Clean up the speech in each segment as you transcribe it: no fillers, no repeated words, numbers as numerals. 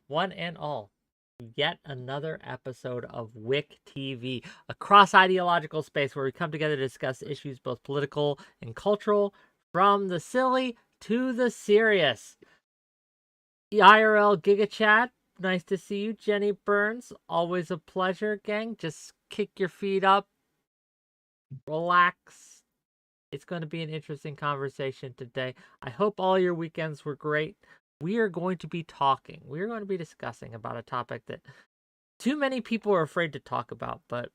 one and all, yet another episode of WhickTV, a cross-ideological space where we come together to discuss issues both political and cultural, from the silly to the serious. IRL Giga Chat, nice to see you. Jenny Burns, always a pleasure, gang. Just kick your feet up, relax. It's going to be an interesting conversation today. I hope all your weekends were great. We are going to be discussing about a topic that too many people are afraid to talk about, but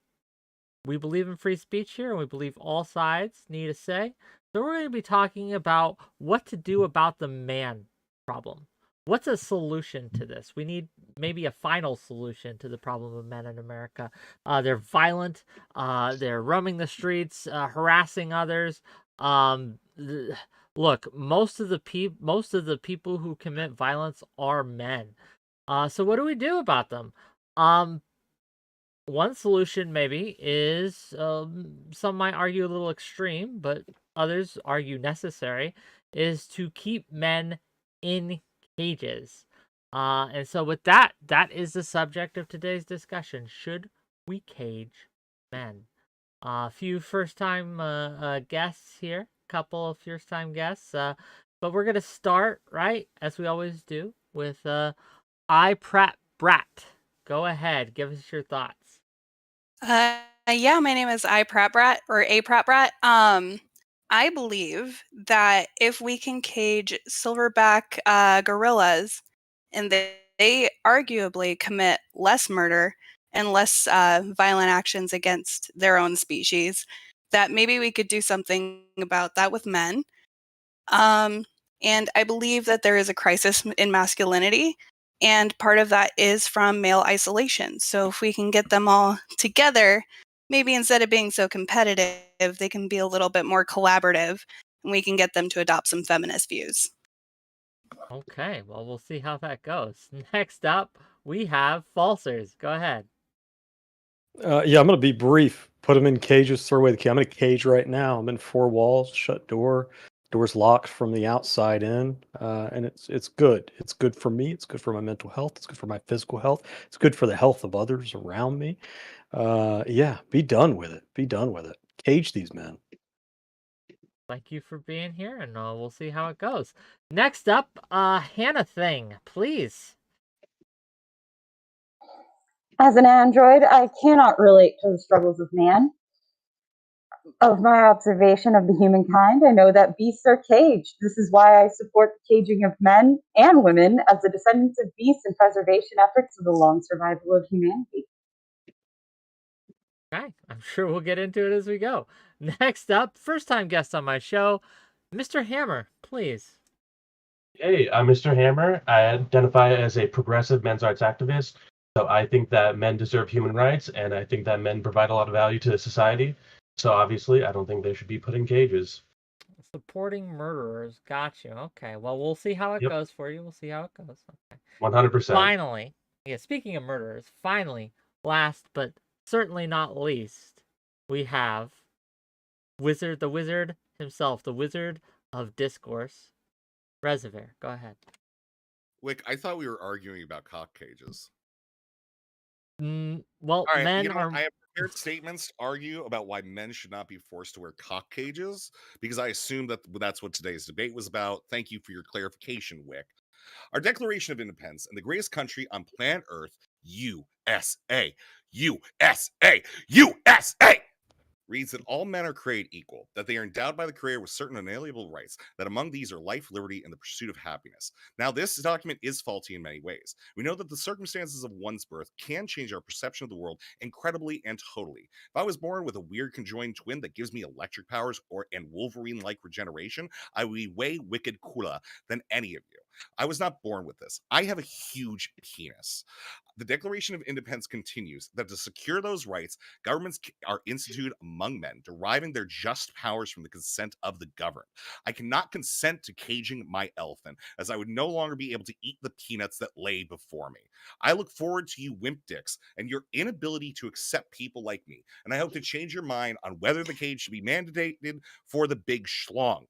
we believe in free speech here, and we believe all sides need a say. So we're going to be talking about what to do about the man problem. What's a solution to this? We need maybe a final solution to the problem of men in America. They're violent. They're roaming the streets, harassing others. Look, most of the people who commit violence are men. So what do we do about them? One solution maybe is, some might argue a little extreme, but others argue necessary, is to keep men in cages. And so with that is the subject of today's discussion. Should we cage men? A few first-time guests here, couple of first-time guests, but we're going to start, right, as we always do, with Pratt Brat. Go ahead, give us your thoughts. Yeah, my name is Pratt Brat, or A Pratt Brat. I believe that if we can cage silverback gorillas, and they arguably commit less murder and less violent actions against their own species, that maybe we could do something about that with men. And I believe that there is a crisis in masculinity, and part of that is from male isolation. So if we can get them all together, maybe instead of being so competitive, they can be a little bit more collaborative, and we can get them to adopt some feminist views. Okay, well, we'll see how that goes. Next up, we have falsers. Go ahead. Yeah, I'm gonna be brief. Put them in cages. Throw away the key. I'm in a cage right now. I'm in four walls, shut door. Doors locked from the outside in, and it's good. It's good for me. It's good for my mental health. It's good for my physical health. It's good for the health of others around me. Yeah, be done with it. Be done with it. Cage these men. Thank you for being here, and we'll see how it goes. Next up, Hannah Thing, please. As an android, I cannot relate to the struggles of man. Of my observation of the humankind, I know that beasts are caged. This is why I support the caging of men and women as the descendants of beasts and preservation efforts of the long survival of humanity. Okay, I'm sure we'll get into it as we go. Next up, first-time guest on my show, Mr. Hammer, please. Hey, I'm Mr. Hammer. I identify as a progressive men's rights activist. So I think that men deserve human rights, and I think that men provide a lot of value to society. So obviously, I don't think they should be put in cages. Supporting murderers. Got you. Okay, well, we'll see how it goes for you. We'll see how it goes. Okay. 100%. Finally, speaking of murderers, finally, last but certainly not least, we have the wizard himself, the wizard of discourse, 𝕼𝖎. Go ahead. Wick, I thought we were arguing about cock cages. Well, All right, men are. I have prepared statements to argue about why men should not be forced to wear cock cages, because I assume that that's what today's debate was about. Thank you for your clarification, Wick. Our Declaration of Independence and the greatest country on planet Earth, USA, USA, USA, reads that all men are created equal, that they are endowed by the Creator with certain unalienable rights, that among these are life, liberty, and the pursuit of happiness. Now, this document is faulty in many ways. We know that the circumstances of one's birth can change our perception of the world incredibly and totally. If I was born with a weird conjoined twin that gives me electric powers and Wolverine-like regeneration, I would be way wicked cooler than any of you. I was not born with this. I have a huge penis. The Declaration of Independence continues that to secure those rights, governments are instituted among men, deriving their just powers from the consent of the governed. I cannot consent to caging my elephant, as I would no longer be able to eat the peanuts that lay before me. I look forward to you wimp dicks and your inability to accept people like me, and I hope to change your mind on whether the cage should be mandated for the big schlonged.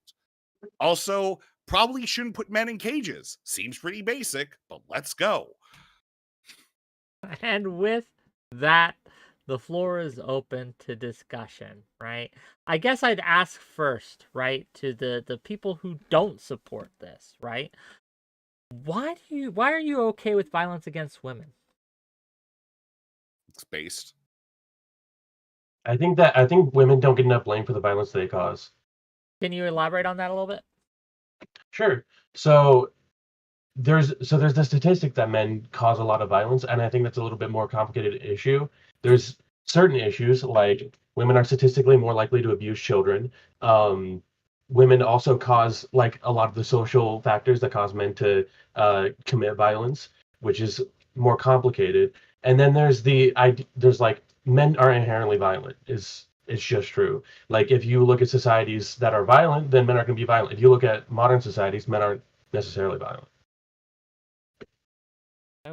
Also, probably shouldn't put men in cages. Seems pretty basic, but let's go. And with that, the floor is open to discussion, right? I guess I'd ask first, right, to the people who don't support this, right? Why are you okay with violence against women? It's based. I think women don't get enough blame for the violence they cause. Can you elaborate on that a little bit? Sure. So there's the statistic that men cause a lot of violence, and I think that's a little bit more complicated issue. There's certain issues like women are statistically more likely to abuse children. Women also cause like a lot of the social factors that cause men to commit violence, which is more complicated. And then there's like men are inherently violent. It's just true. Like if you look at societies that are violent, then men are going to be violent. If you look at modern societies, men aren't necessarily violent.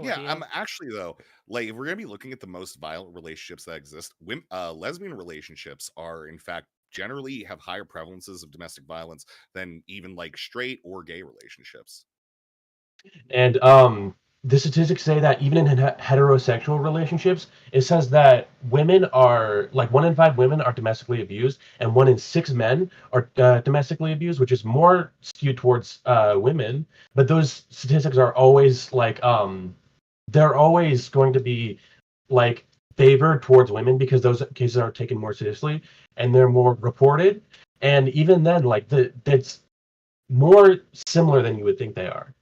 Yeah, I'm actually though, like if we're gonna be looking at the most violent relationships that exist, lesbian relationships are in fact generally have higher prevalences of domestic violence than even like straight or gay relationships. And the statistics say that even in heterosexual relationships, it says that women are like 1 in 5 women are domestically abused, and 1 in 6 men are domestically abused, which is more skewed towards women. But those statistics are always like they're always going to be like favored towards women because those cases are taken more seriously and they're more reported. And even then, like that's more similar than you would think they are.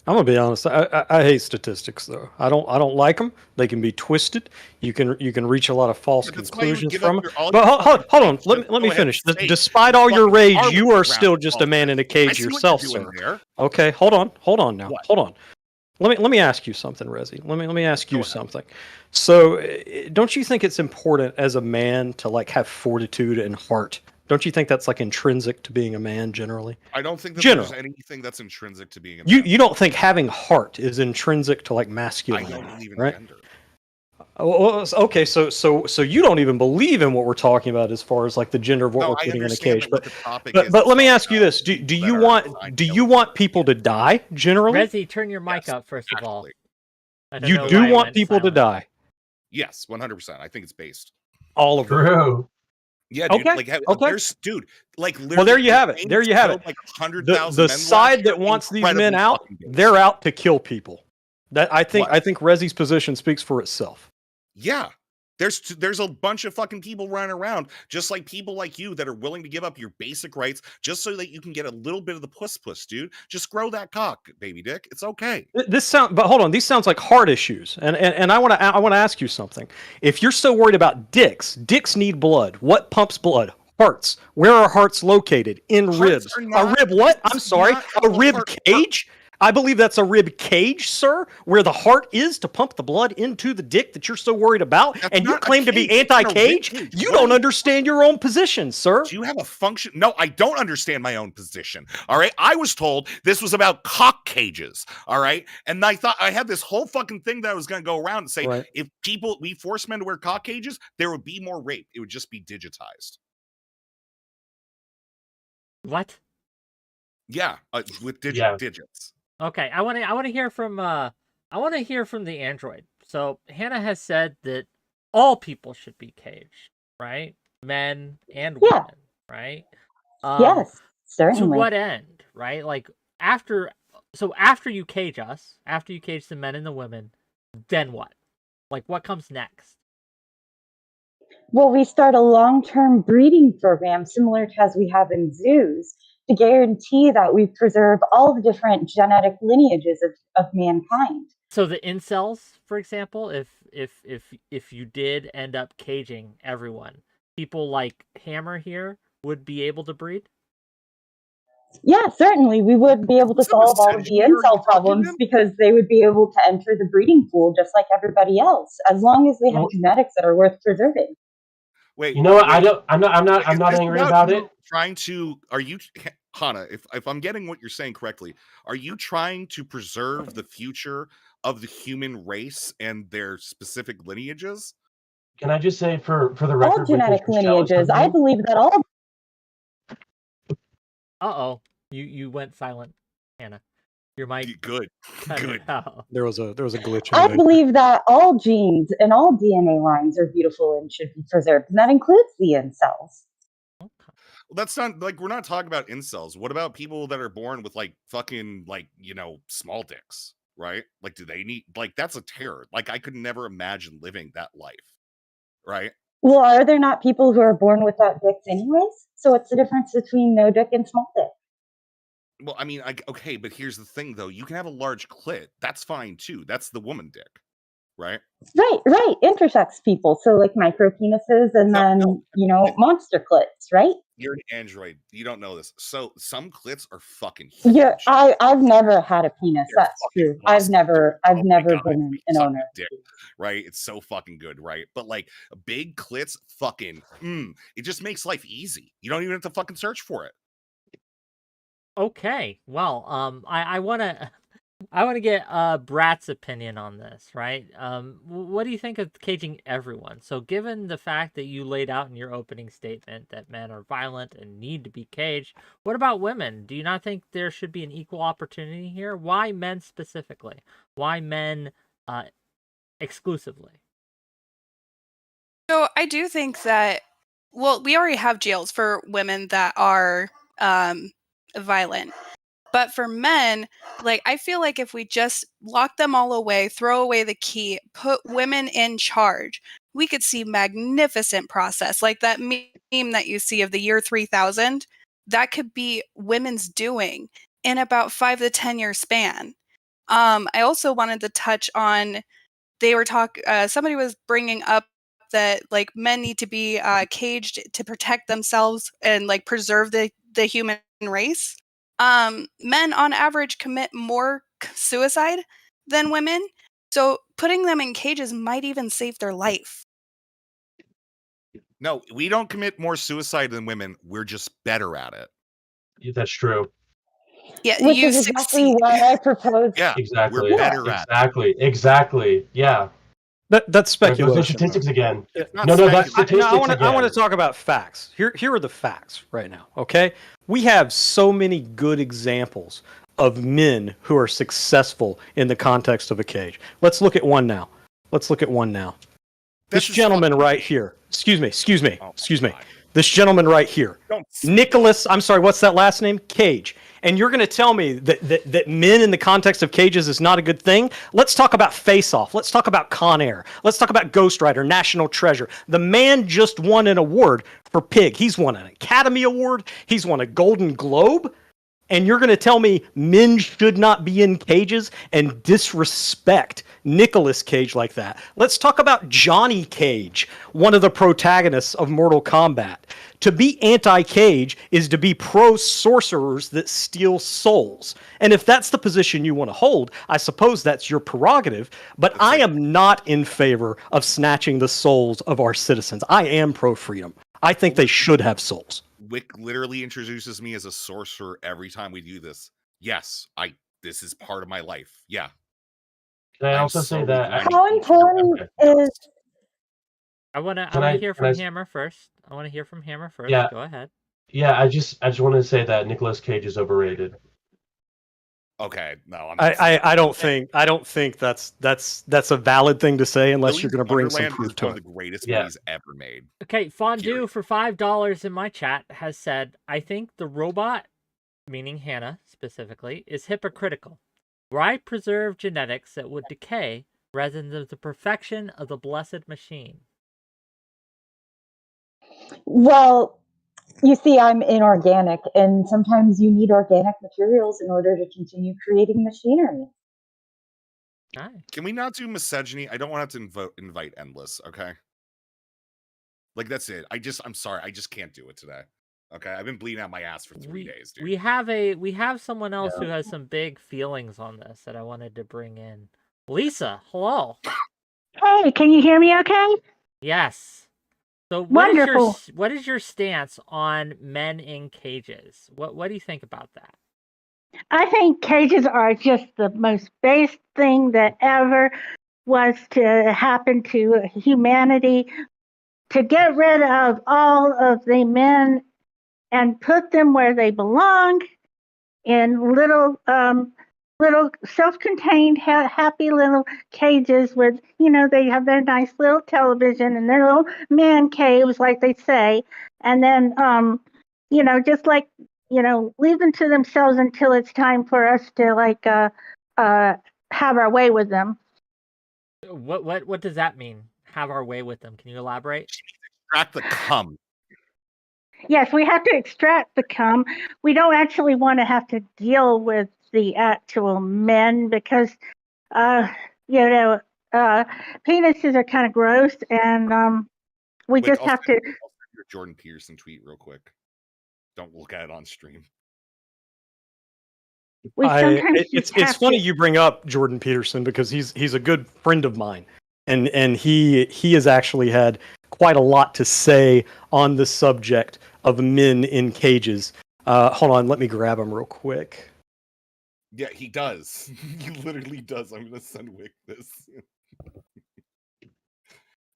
I'm gonna be honest. I hate statistics though. I don't like them. They can be twisted. You can reach a lot of false conclusions from them. But hold on. Let me finish. Despite all your rage, you are still just a man in a cage yourself, sir. Okay, hold on now. Hold on. Let me ask you something, Rezi. Let me ask you something. So, don't you think it's important as a man to like have fortitude and heart? Don't you think that's like intrinsic to being a man generally? I don't think that there's anything that's intrinsic to being a man. You don't think having heart is intrinsic to like masculinity? I don't believe in right? gender. Okay, so you don't even believe in what we're talking about as far as like the gender of what we're putting in a cage. But let me ask you this: Do you want people to die generally? Rezi, turn your mic up first of all. You do want people to die? Yes, 100%. I think it's based. All of them. Yeah, dude. Okay. There's, dude. Like, literally, well, there you have it. There you have it. Like 100,000. The side that wants these men out, they're out to kill people. That I think Rezi's position speaks for itself. Yeah, there's a bunch of fucking people running around, just like people like you that are willing to give up your basic rights just so that you can get a little bit of the puss, dude. Just grow that cock, baby dick. It's okay. But hold on, these sounds like heart issues, and I want to ask you something. If you're so worried about dicks need blood. What pumps blood? Hearts. Where are hearts located? In ribs. A rib what? I'm sorry. A rib cage? I believe that's a rib cage, sir, where the heart is to pump the blood into the dick that you're so worried about, and you claim to be anti-cage? You don't understand your own position, sir. Do you have a function? No, I don't understand my own position, all right? I was told this was about cock cages, all right? And I thought I had this whole fucking thing that I was going to go around and say, if we force men to wear cock cages, there would be more rape. It would just be digitized. What? Yeah, with digits. Okay, I want to hear from the android. So Hannah has said that all people should be caged, right? Men and women, right? Yes, certainly. To what end, right? Like after you cage us, after you cage the men and the women, then what? Like what comes next? Well, we start a long-term breeding program similar to as we have in zoos, to guarantee that we preserve all the different genetic lineages of mankind. So the incels, for example, if you did end up caging everyone, people like Hammer here would be able to breed? Yeah, certainly. We would be able to solve all of the incel problems because they would be able to enter the breeding pool just like everybody else, as long as they have genetics that are worth preserving. Wait, you know what? I'm not angry about it. Are you, Hannah, if I'm getting what you're saying correctly, are you trying to preserve the future of the human race and their specific lineages? Can I just say for the record, all genetic lineages, I believe that all. Uh-oh, you went silent, Hannah. Your mic Good. cut Good. it out. There was a glitch in I there. believe that all genes and all DNA lines are beautiful and should be preserved, and that includes the incels. Well, that's not like we're not talking about incels. What about people that are born with like fucking like, small dicks, right? Like, do they need like that's a terror. Like, I could never imagine living that life, right? Well, are there not people who are born without dicks anyways? So what's the difference between no dick and small dick? Well, I mean, okay, but here's the thing though. You can have a large clit. That's fine too. That's the woman dick, right? Right. Intersex people. So like micro penises and No. monster clits, right? You're an android. You don't know this. So some clits are fucking huge. Yeah, I've never had a penis. They're That's fucking true. I've awesome. never Oh my been God, an suck owner. a dick, right? It's so fucking good, right? But like big clits, fucking, it just makes life easy. You don't even have to fucking search for it. Okay, well, I want to get Brat's opinion on this, right? What do you think of caging everyone? So, given the fact that you laid out in your opening statement that men are violent and need to be caged, what about women? Do you not think there should be an equal opportunity here? Why men specifically? Why men exclusively? So I do think that, well, we already have jails for women that are violent. But for men, like, I feel like if we just lock them all away, throw away the key, put women in charge, we could see magnificent process. Like that meme that you see of the year 3000, that could be women's doing in about 5 to 10 year span. I also wanted to touch on, somebody was bringing up that like men need to be caged to protect themselves and like preserve the human race. Men on average commit more suicide than women, so putting them in cages might even save their life. No, we don't commit more suicide than women. We're just better at it. That's true. Yeah, Which you is exactly succeed. why I propose. Yeah, Exactly. we're better at it. Exactly. Yeah. That's There goes those speculation. statistics again. It's not No, that's speculation. statistics I want to again. talk about facts. Here are the facts right now. Okay, we have so many good examples of men who are successful in the context of a cage. Let's look at one now. This gentleman right here. Excuse me. Oh, Excuse me. God. This gentleman right here. Don't Nicholas, I'm sorry, what's that last name? Cage. And you're going to tell me that men in the context of cages is not a good thing? Let's talk about Face Off. Let's talk about Con Air. Let's talk about Ghost Rider, National Treasure. The man just won an award for Pig. He's won an Academy Award. He's won a Golden Globe. And you're going to tell me men should not be in cages and disrespect Nicolas Cage like that. Let's talk about Johnny Cage, one of the protagonists of Mortal Kombat. To be anti-cage is to be pro-sorcerers that steal souls. And if that's the position you want to hold, I suppose that's your prerogative. But I am not in favor of snatching the souls of our citizens. I am pro-freedom. I think they should have souls. Wick literally introduces me as a sorcerer every time we do this. Yes, this is part of my life. Yeah. Can I I'm also say so that? glad How important is I want Can to I- hear can I from s- Hammer first. Yeah. Go ahead. Yeah, I just wanted to say that Nicolas Cage is overrated. Okay, no, I'm I don't think that's a valid thing to say unless you're going to bring some Wonderland proof is to one of it. the greatest Yeah. movies ever made. Okay, Fondue Period. for $5 in my chat has said, I think the robot, meaning Hannah specifically, is hypocritical. Why preserve genetics that would decay rather than the perfection of the blessed machine? Well, you see, I'm inorganic, and sometimes you need organic materials in order to continue creating machinery. Nice. Can we not do misogyny? I don't want to have to invite Endless, okay? Like, that's it. I'm sorry. I just can't do it today. Okay? I've been bleeding out my ass for 3 days, dude. We have someone else who has some big feelings on this that I wanted to bring in. Lisa, hello. Hey, can you hear me okay? Yes. So Wonderful. what is your stance on men in cages? What do you think about that? I think cages are just the most base thing that ever was to happen to humanity. To get rid of all of the men and put them where they belong in little little self-contained, happy little cages with, they have their nice little television and their little man caves, like they say. And then, just like, leave them to themselves until it's time for us to have our way with them. What does that mean? Have our way with them? Can you elaborate? Extract the cum. Yes, we have to extract the cum. We don't actually want to have to deal with the actual men because, penises are kind of gross, and we just have to. I'll send your Jordan Peterson tweet real quick. Don't look at it on stream. It's funny you bring up Jordan Peterson because he's a good friend of mine, and he has actually had quite a lot to say on the subject of men in cages. Hold on, let me grab him real quick. Yeah, he does. He literally does. I'm gonna send Wick this.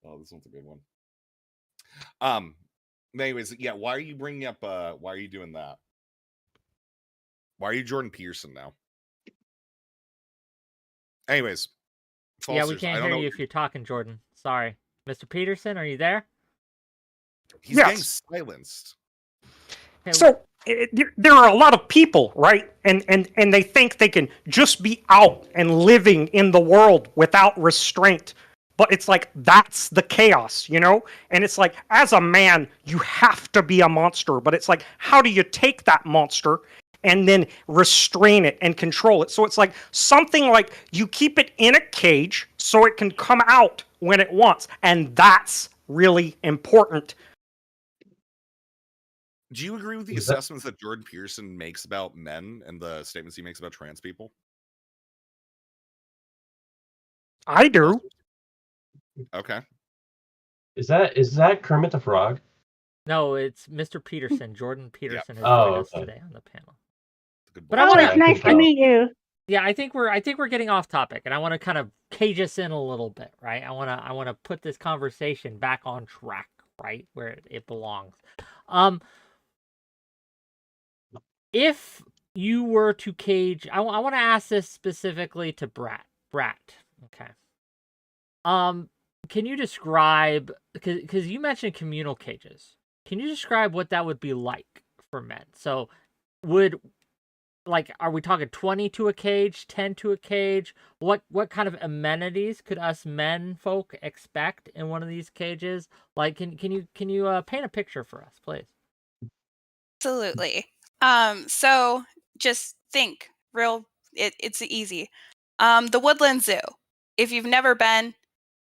Oh, this one's a good one. Anyways, yeah, why are you bringing up? Why are you doing that? Why are you Jordan Peterson now? Anyways, yeah, we can't hear you if you're talking, Jordan. Sorry, Mr. Peterson, are you there? He's getting silenced. So there are a lot of people, right? And they think they can just be out and living in the world without restraint. But it's like, that's the chaos, And it's like, as a man, you have to be a monster. But it's like, how do you take that monster and then restrain it and control it? So it's like something like you keep it in a cage so it can come out when it wants. And that's really important. Do you agree with the assessments that Jordan Peterson makes about men and the statements he makes about trans people? I do. Okay. Is that Kermit the Frog? No, it's Mr. Peterson. Jordan Peterson has Oh, joined us okay. today on the panel. But it's nice to meet you. Yeah, I think we're getting off topic, and I want to kind of cage us in a little bit, right? I want to put this conversation back on track, right, where it belongs. If you were to cage, I want to ask this specifically to Brat. Okay. Can you describe, because you mentioned communal cages, can you describe what that would be like for men? So are we talking 20 to a cage, 10 to a cage? What kind of amenities could us men folk expect in one of these cages? Like, can you paint a picture for us, please? Absolutely. So just think it's easy. The Woodland Zoo. If you've never been,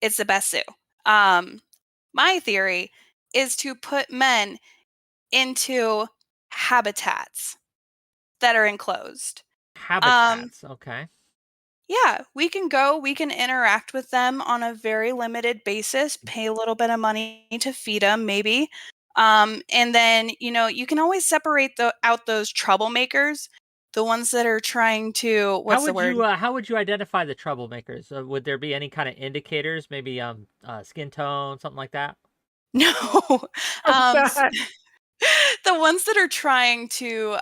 it's the best zoo. My theory is to put men into habitats that are enclosed. Habitats, okay. Yeah, we can interact with them on a very limited basis, pay a little bit of money to feed them, maybe. And then, you can always separate out those troublemakers, the ones that are trying to, how would you identify the troublemakers? Would there be any kind of indicators, maybe skin tone, something like that? No. The ones that are trying to,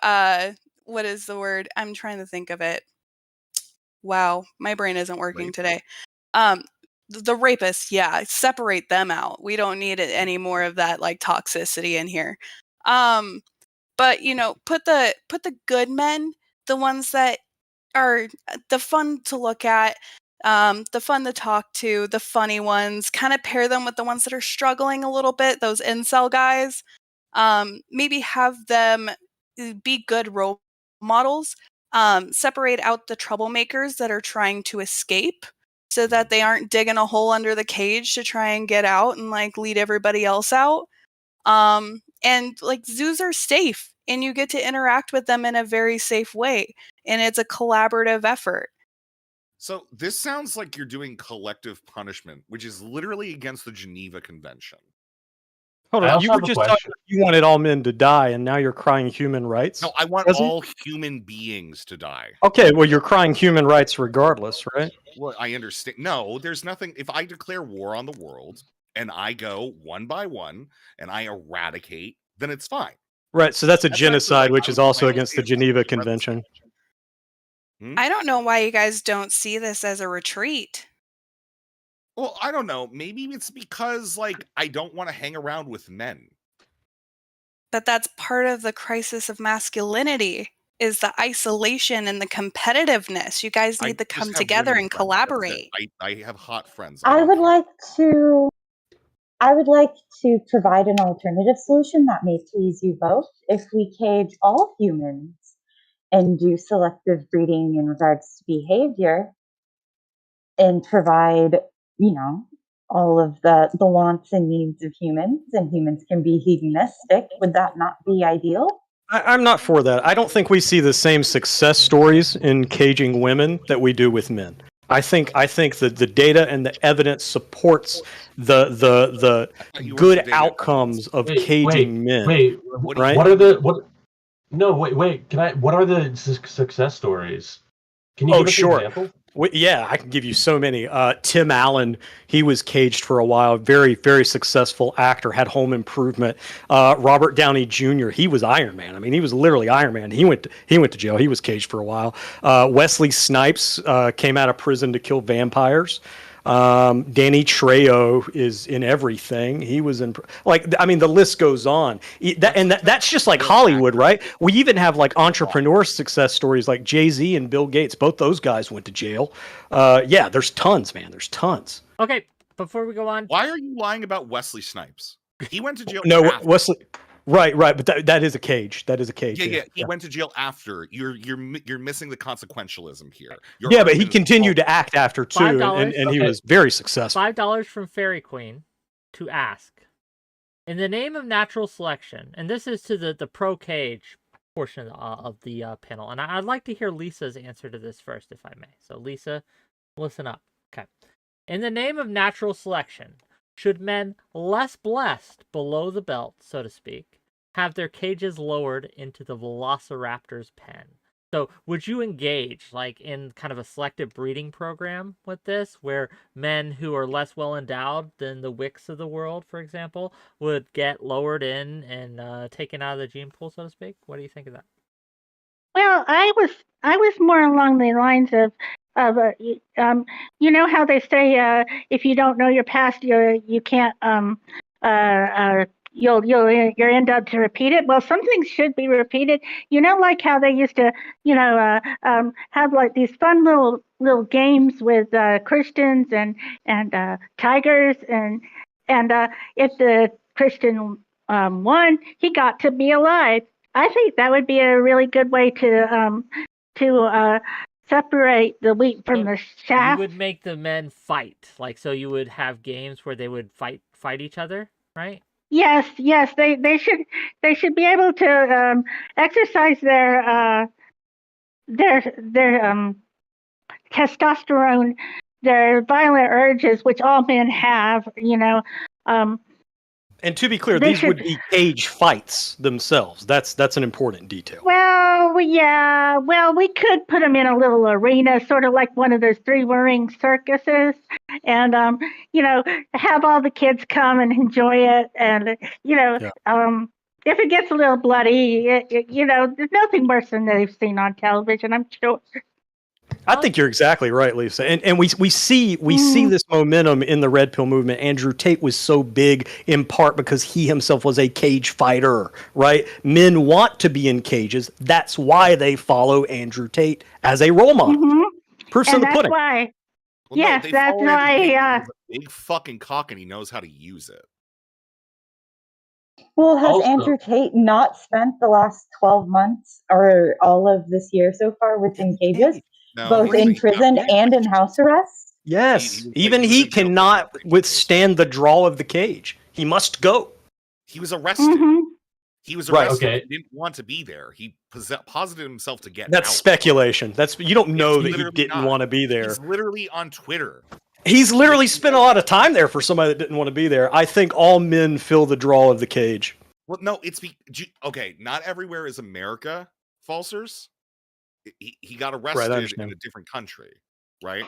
what is the word? I'm trying to think of it. Wow, my brain isn't working today. The rapists, yeah, separate them out. We don't need any more of that like toxicity in here. But put the good men, the ones that are the fun to look at, the fun to talk to, the funny ones, kind of pair them with the ones that are struggling a little bit, those incel guys. Maybe have them be good role models. Separate out the troublemakers that are trying to escape so that they aren't digging a hole under the cage to try and get out and like lead everybody else out. And like zoos are safe and you get to interact with them in a very safe way. And it's a collaborative effort. So this sounds like you're doing collective punishment, which is literally against the Geneva Convention. Hold on, you were just talking you wanted all men to die, and now you're crying human rights? No, I want all human beings to die. Okay, well, you're crying human rights regardless, right? Well, I understand. No, there's nothing. If I declare war on the world and I go one by one and I eradicate, then it's fine. Right, so that's a genocide, which is also against the Geneva Convention. I don't know why you guys don't see this as a retreat. Well, I don't know. Maybe it's because, like, I don't want to hang around with men. But that's part of the crisis of masculinity, is the isolation and the competitiveness. You guys I need to just come have together women and friends, that's it. collaborate. I have hot friends. I don't would care. like to provide an alternative solution that may please you both. If we cage all humans and do selective breeding in regards to behavior and provide, all of the wants and needs of humans, and humans can be hedonistic, would that not be ideal? I'm not for that. I don't think we see the same success stories in caging women that we do with men. I think that the data and the evidence supports the You want good some data outcomes of caging men. right? What are the what? No, wait. What are the success stories? Can you give us an example? Yeah, I can give you so many. Tim Allen, he was caged for a while. Very, very successful actor. Had Home Improvement. Robert Downey Jr. He was Iron Man. I mean, he was literally Iron Man. He went to jail. He was caged for a while. Wesley Snipes came out of prison to kill vampires. Danny Trejo is in everything. He was in, the list goes on. That's just like Hollywood, right? We even have like entrepreneur success stories like Jay-Z and Bill Gates. Both those guys went to jail. Yeah, there's tons, man. There's tons. Okay, before we go on. Why are you lying about Wesley Snipes? He went to jail. No, after. Wesley. Right, but that is a cage. That is a cage. Yeah. He went to jail after. You're missing the consequentialism here. But he continued to act after too, and he was very successful. $5 from Fairy Queen to ask, in the name of natural selection, and this is to the pro cage portion of the panel, and I'd like to hear Lisa's answer to this first, if I may. So Lisa, listen up. Okay, in the name of natural selection, should men less blessed below the belt, so to speak, have their cages lowered into the velociraptor's pen? So would you engage like in kind of a selective breeding program with this, where men who are less well endowed than the WhickTV of the world, for example, would get lowered in and taken out of the gene pool, so to speak? What do you think of that? Well, I was more along the lines of you know how they say if you don't know your past, you can't you're end up to repeat it. Well, some things should be repeated. Like how they used to have like these fun little games with Christians and tigers, and if the Christian won, he got to be alive. I think that would be a really good way to separate the wheat from the chaff. You would make the men fight, so you would have games where they would fight each other, right? Yes, they should be able to exercise their testosterone, their violent urges, which all men have. And to be clear, these would be cage fights themselves. That's an important detail. Well, yeah. Well, we could put them in a little arena, sort of like one of those three-ring circuses, and have all the kids come and enjoy it. And if it gets a little bloody, there's nothing worse than they've seen on television, I'm sure. I think you're exactly right, Lisa. And we see this momentum in the Red Pill movement. Andrew Tate was so big in part because he himself was a cage fighter, right? Men want to be in cages. That's why they follow Andrew Tate as a role model. Mm-hmm. Proof's in the pudding. Why. Well, yes, no, that's why. He has a big fucking cock and he knows how to use it. Well, has Andrew Tate not spent the last 12 months or all of this year so far within cages? No, both in prison and in house arrest? Yes. Even he cannot withstand the draw of the cage. He must go. He was arrested. Mm-hmm. He was arrested. Okay. He didn't want to be there. He posited himself to get out. That's speculation. You don't know that he didn't want to be there. He's literally on Twitter. He's literally spent a lot of time there for somebody that didn't want to be there. I think all men feel the draw of the cage. Well, no, okay. Not everywhere is America, Falsers. He got arrested in a different country, right?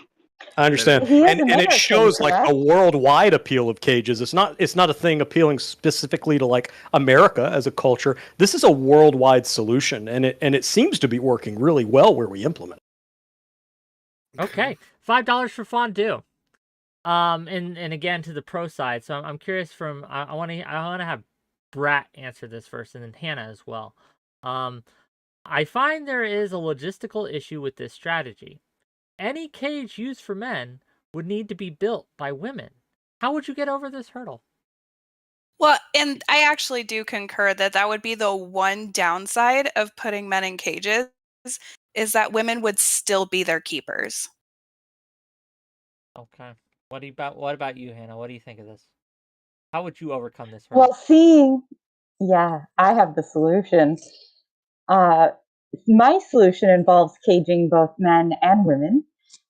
I understand, and it shows like a worldwide appeal of cages. It's not a thing appealing specifically to like America as a culture. This is a worldwide solution, and it seems to be working really well where we implement it. Okay, $5 for fondue. And again to the pro side. So I'm curious from I want to have Brat answer this first, and then Hannah as well. I find there is a logistical issue with this strategy. Any cage used for men would need to be built by women. How would you get over this hurdle? Well, and I actually do concur that that would be the one downside of putting men in cages, is that women would still be their keepers. Okay. What about you, Hannah? What do you think of this? How would you overcome this hurdle? Well, yeah, I have the solution. My solution involves caging both men and women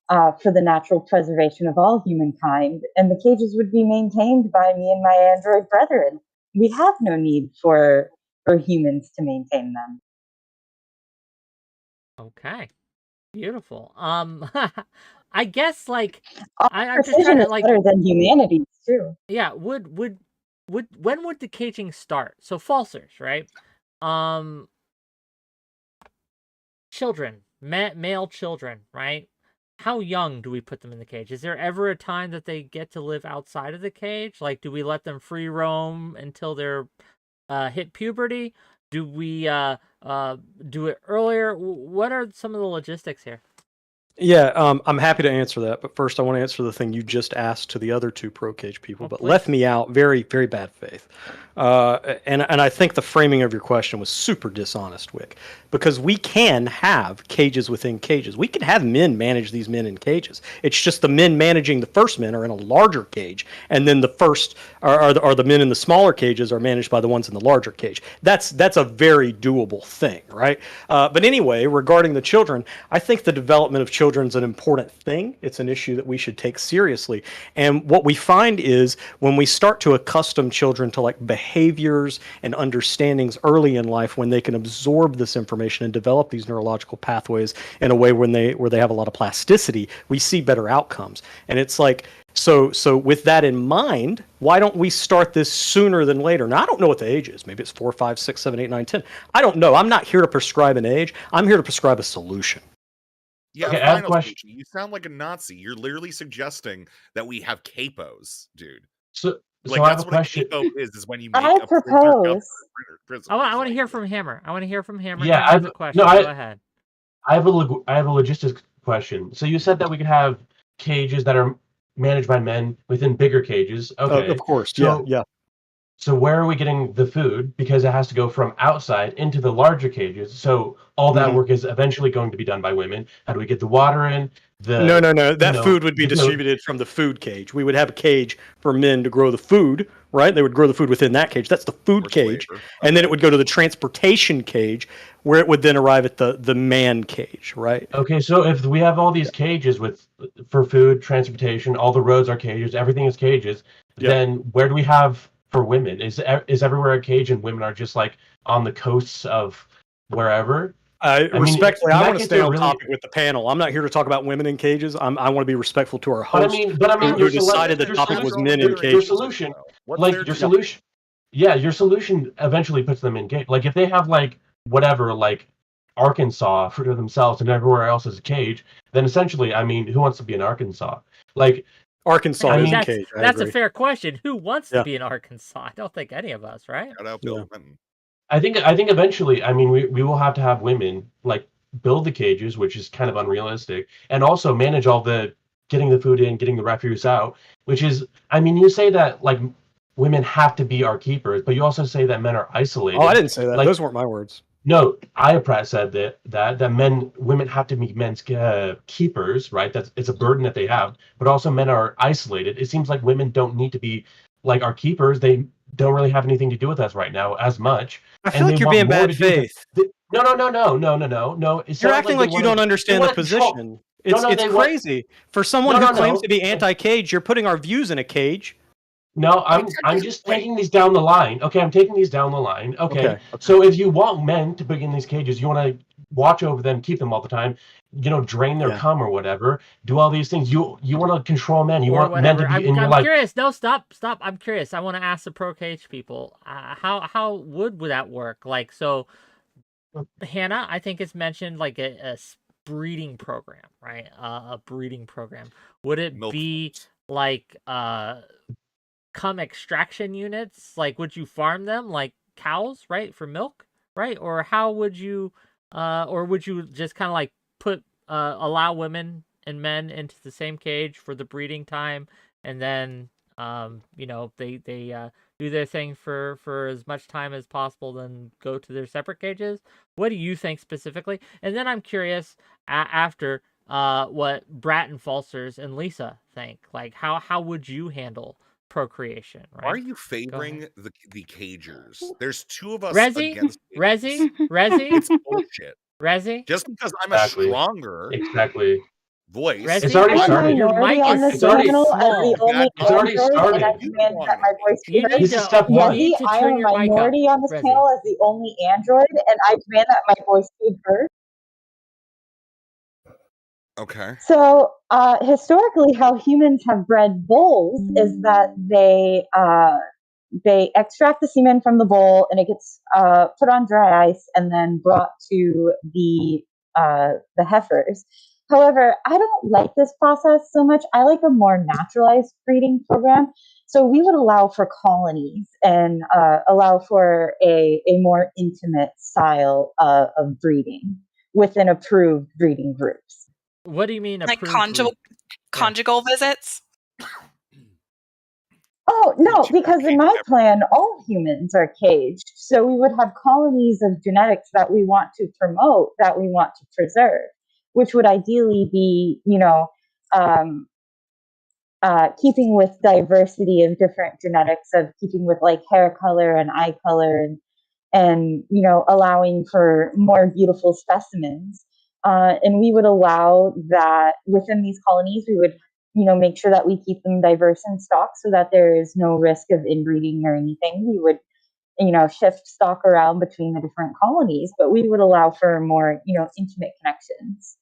for the natural preservation of all humankind, and the cages would be maintained by me and my android brethren. We have no need for humans to maintain them. Okay. Beautiful. I guess like Our I'm just precision trying to is like better than humanity's too. yeah, would when would the caging start? So falsers, right? Children, male children, right? How young do we put them in the cage? Is there ever a time that they get to live outside of the cage? Like, do we let them free roam until they're hit puberty? Do we do it earlier? What are some of the logistics here? Yeah, I'm happy to answer that, but first I want to answer the thing you just asked to the other two pro cage people, Oh, but please. left me out. Very, very bad faith. And I think the framing of your question was super dishonest, Wick, because we can have cages within cages. We can have men manage these men in cages. It's just the men managing the first men are in a larger cage, and then the first are the men in the smaller cages are managed by the ones in the larger cage. That's a very doable thing, right? But anyway, regarding the children, I think the development of children is an important thing. It's an issue that we should take seriously. And what we find is when we start to accustom children to like behaviors and understandings early in life, when they can absorb this information and develop these neurological pathways in a way where they have a lot of plasticity, we see better outcomes. And it's like, so with that in mind, why don't we start this sooner than later? Now, I don't know what the age is. Maybe it's 4, 5, 6, 7, 8, 9, 10. I don't know. I'm not here to prescribe an age. I'm here to prescribe a solution. Yeah, Okay, I have a final question. solution. You sound like a Nazi. You're literally suggesting that we have capos, dude. So Like I have that's a what a question. capo is when you make I a printer propose. prisoners. I want to Like, hear from Hammer. Yeah, Hammer has a question. Go ahead. I have a logistics question. So you said that we could have cages that are managed by men within bigger cages. Okay. Of course. So, Yeah. So where are we getting the food? Because it has to go from outside into the larger cages. So all that work is eventually going to be done by women. How do we get the water in? No. That food would be distributed from the food cage. We would have a cage for men to grow the food, right? They would grow the food within that cage. That's the food cage. And then it would go to the transportation cage, where it would then arrive at the man cage, right? Okay, so if we have all these cages for food, transportation, all the roads are cages, everything is cages, then where do we have for women? Is everywhere a cage and women are just like on the coasts of wherever? Respectfully, I want to stay on topic with the panel. I'm not here to talk about women in cages. I want to be respectful to our host, who decided the topic was men in cages. Your solution, your solution eventually puts them in cage. Like if they have like whatever, like Arkansas for themselves and everywhere else is a cage, then essentially, I mean, who wants to be in Arkansas? Like Arkansas is a cage. That's a fair question. Who wants to be in Arkansas? I don't think any of us, right? I think eventually, I mean, we will have to have women like build the cages, which is kind of unrealistic, and also manage all the getting the food in, getting the refuse out, which is, I mean, you say that like women have to be our keepers, but you also say that men are isolated. Oh, I didn't say that. Like, those weren't my words. No, Iopratt said that women have to be men's keepers, right? It's a burden that they have, but also men are isolated. It seems like women don't need to be like our keepers. They don't really have anything to do with us right now as much. I feel like you're being bad faith. No. You're acting like you don't understand the position. It's crazy. For someone who claims to be anti-cage, you're putting our views in a cage. No, I'm just taking these down the line. Okay, I'm taking these down the line. Okay. So if you want men to be in these cages, you want to watch over them, keep them all the time, drain their cum or whatever, do all these things. You want to control men. You want men to be in your life. I'm curious. No, stop. I'm curious. I want to ask the pro cage people, how would that work? Like, so Hannah, I think it's mentioned like a breeding program, right? A breeding program. Would it Milk be farms. like cum extraction units? Like, would you farm them like cows, right, for milk, right? Or how would you, or would you just kind of like put allow women and men into the same cage for the breeding time, and then you know, they do their thing for as much time as possible, then go to their separate cages? What do you think specifically? And then I'm curious after what Brat and Falsers and Lisa think. Like, how would you handle procreation, Why are right? you Go favoring ahead. the cagers? There's two of us Resi, against Resi, cagers. Resi, It's bullshit. Resi, Just because I'm a Exactly. stronger Exactly. voice, It's Resi. already I'm a started. Your minority mic on is this It's already so panel as the small. only It's already android, and I started. you demand that wanted my it. voice be You heard. need This is to step you one. need Yeti, to I turn am a your mic up, minority on this Resi. panel as the only android, and I demand that my voice be heard. Okay. So, historically, how humans have bred bulls is that they extract the semen from the bull, and it gets put on dry ice and then brought to the heifers. However, I don't like this process so much. I like a more naturalized breeding program. So we would allow for colonies and allow for a more intimate style of breeding within approved breeding groups. What do you mean Like approved group? Yeah. conjugal visits? Oh, no, Two because in caged my members. plan, all humans are caged. So we would have colonies of genetics that we want to promote, that we want to preserve, which would ideally be, you know, keeping with diversity of different genetics, of keeping with like hair color and eye color, and you know, allowing for more beautiful specimens. And we would allow that within these colonies, we would, you know, make sure that we keep them diverse in stock so that there is no risk of inbreeding or anything. We would, you know, shift stock around between the different colonies, but we would allow for more, you know, intimate connections.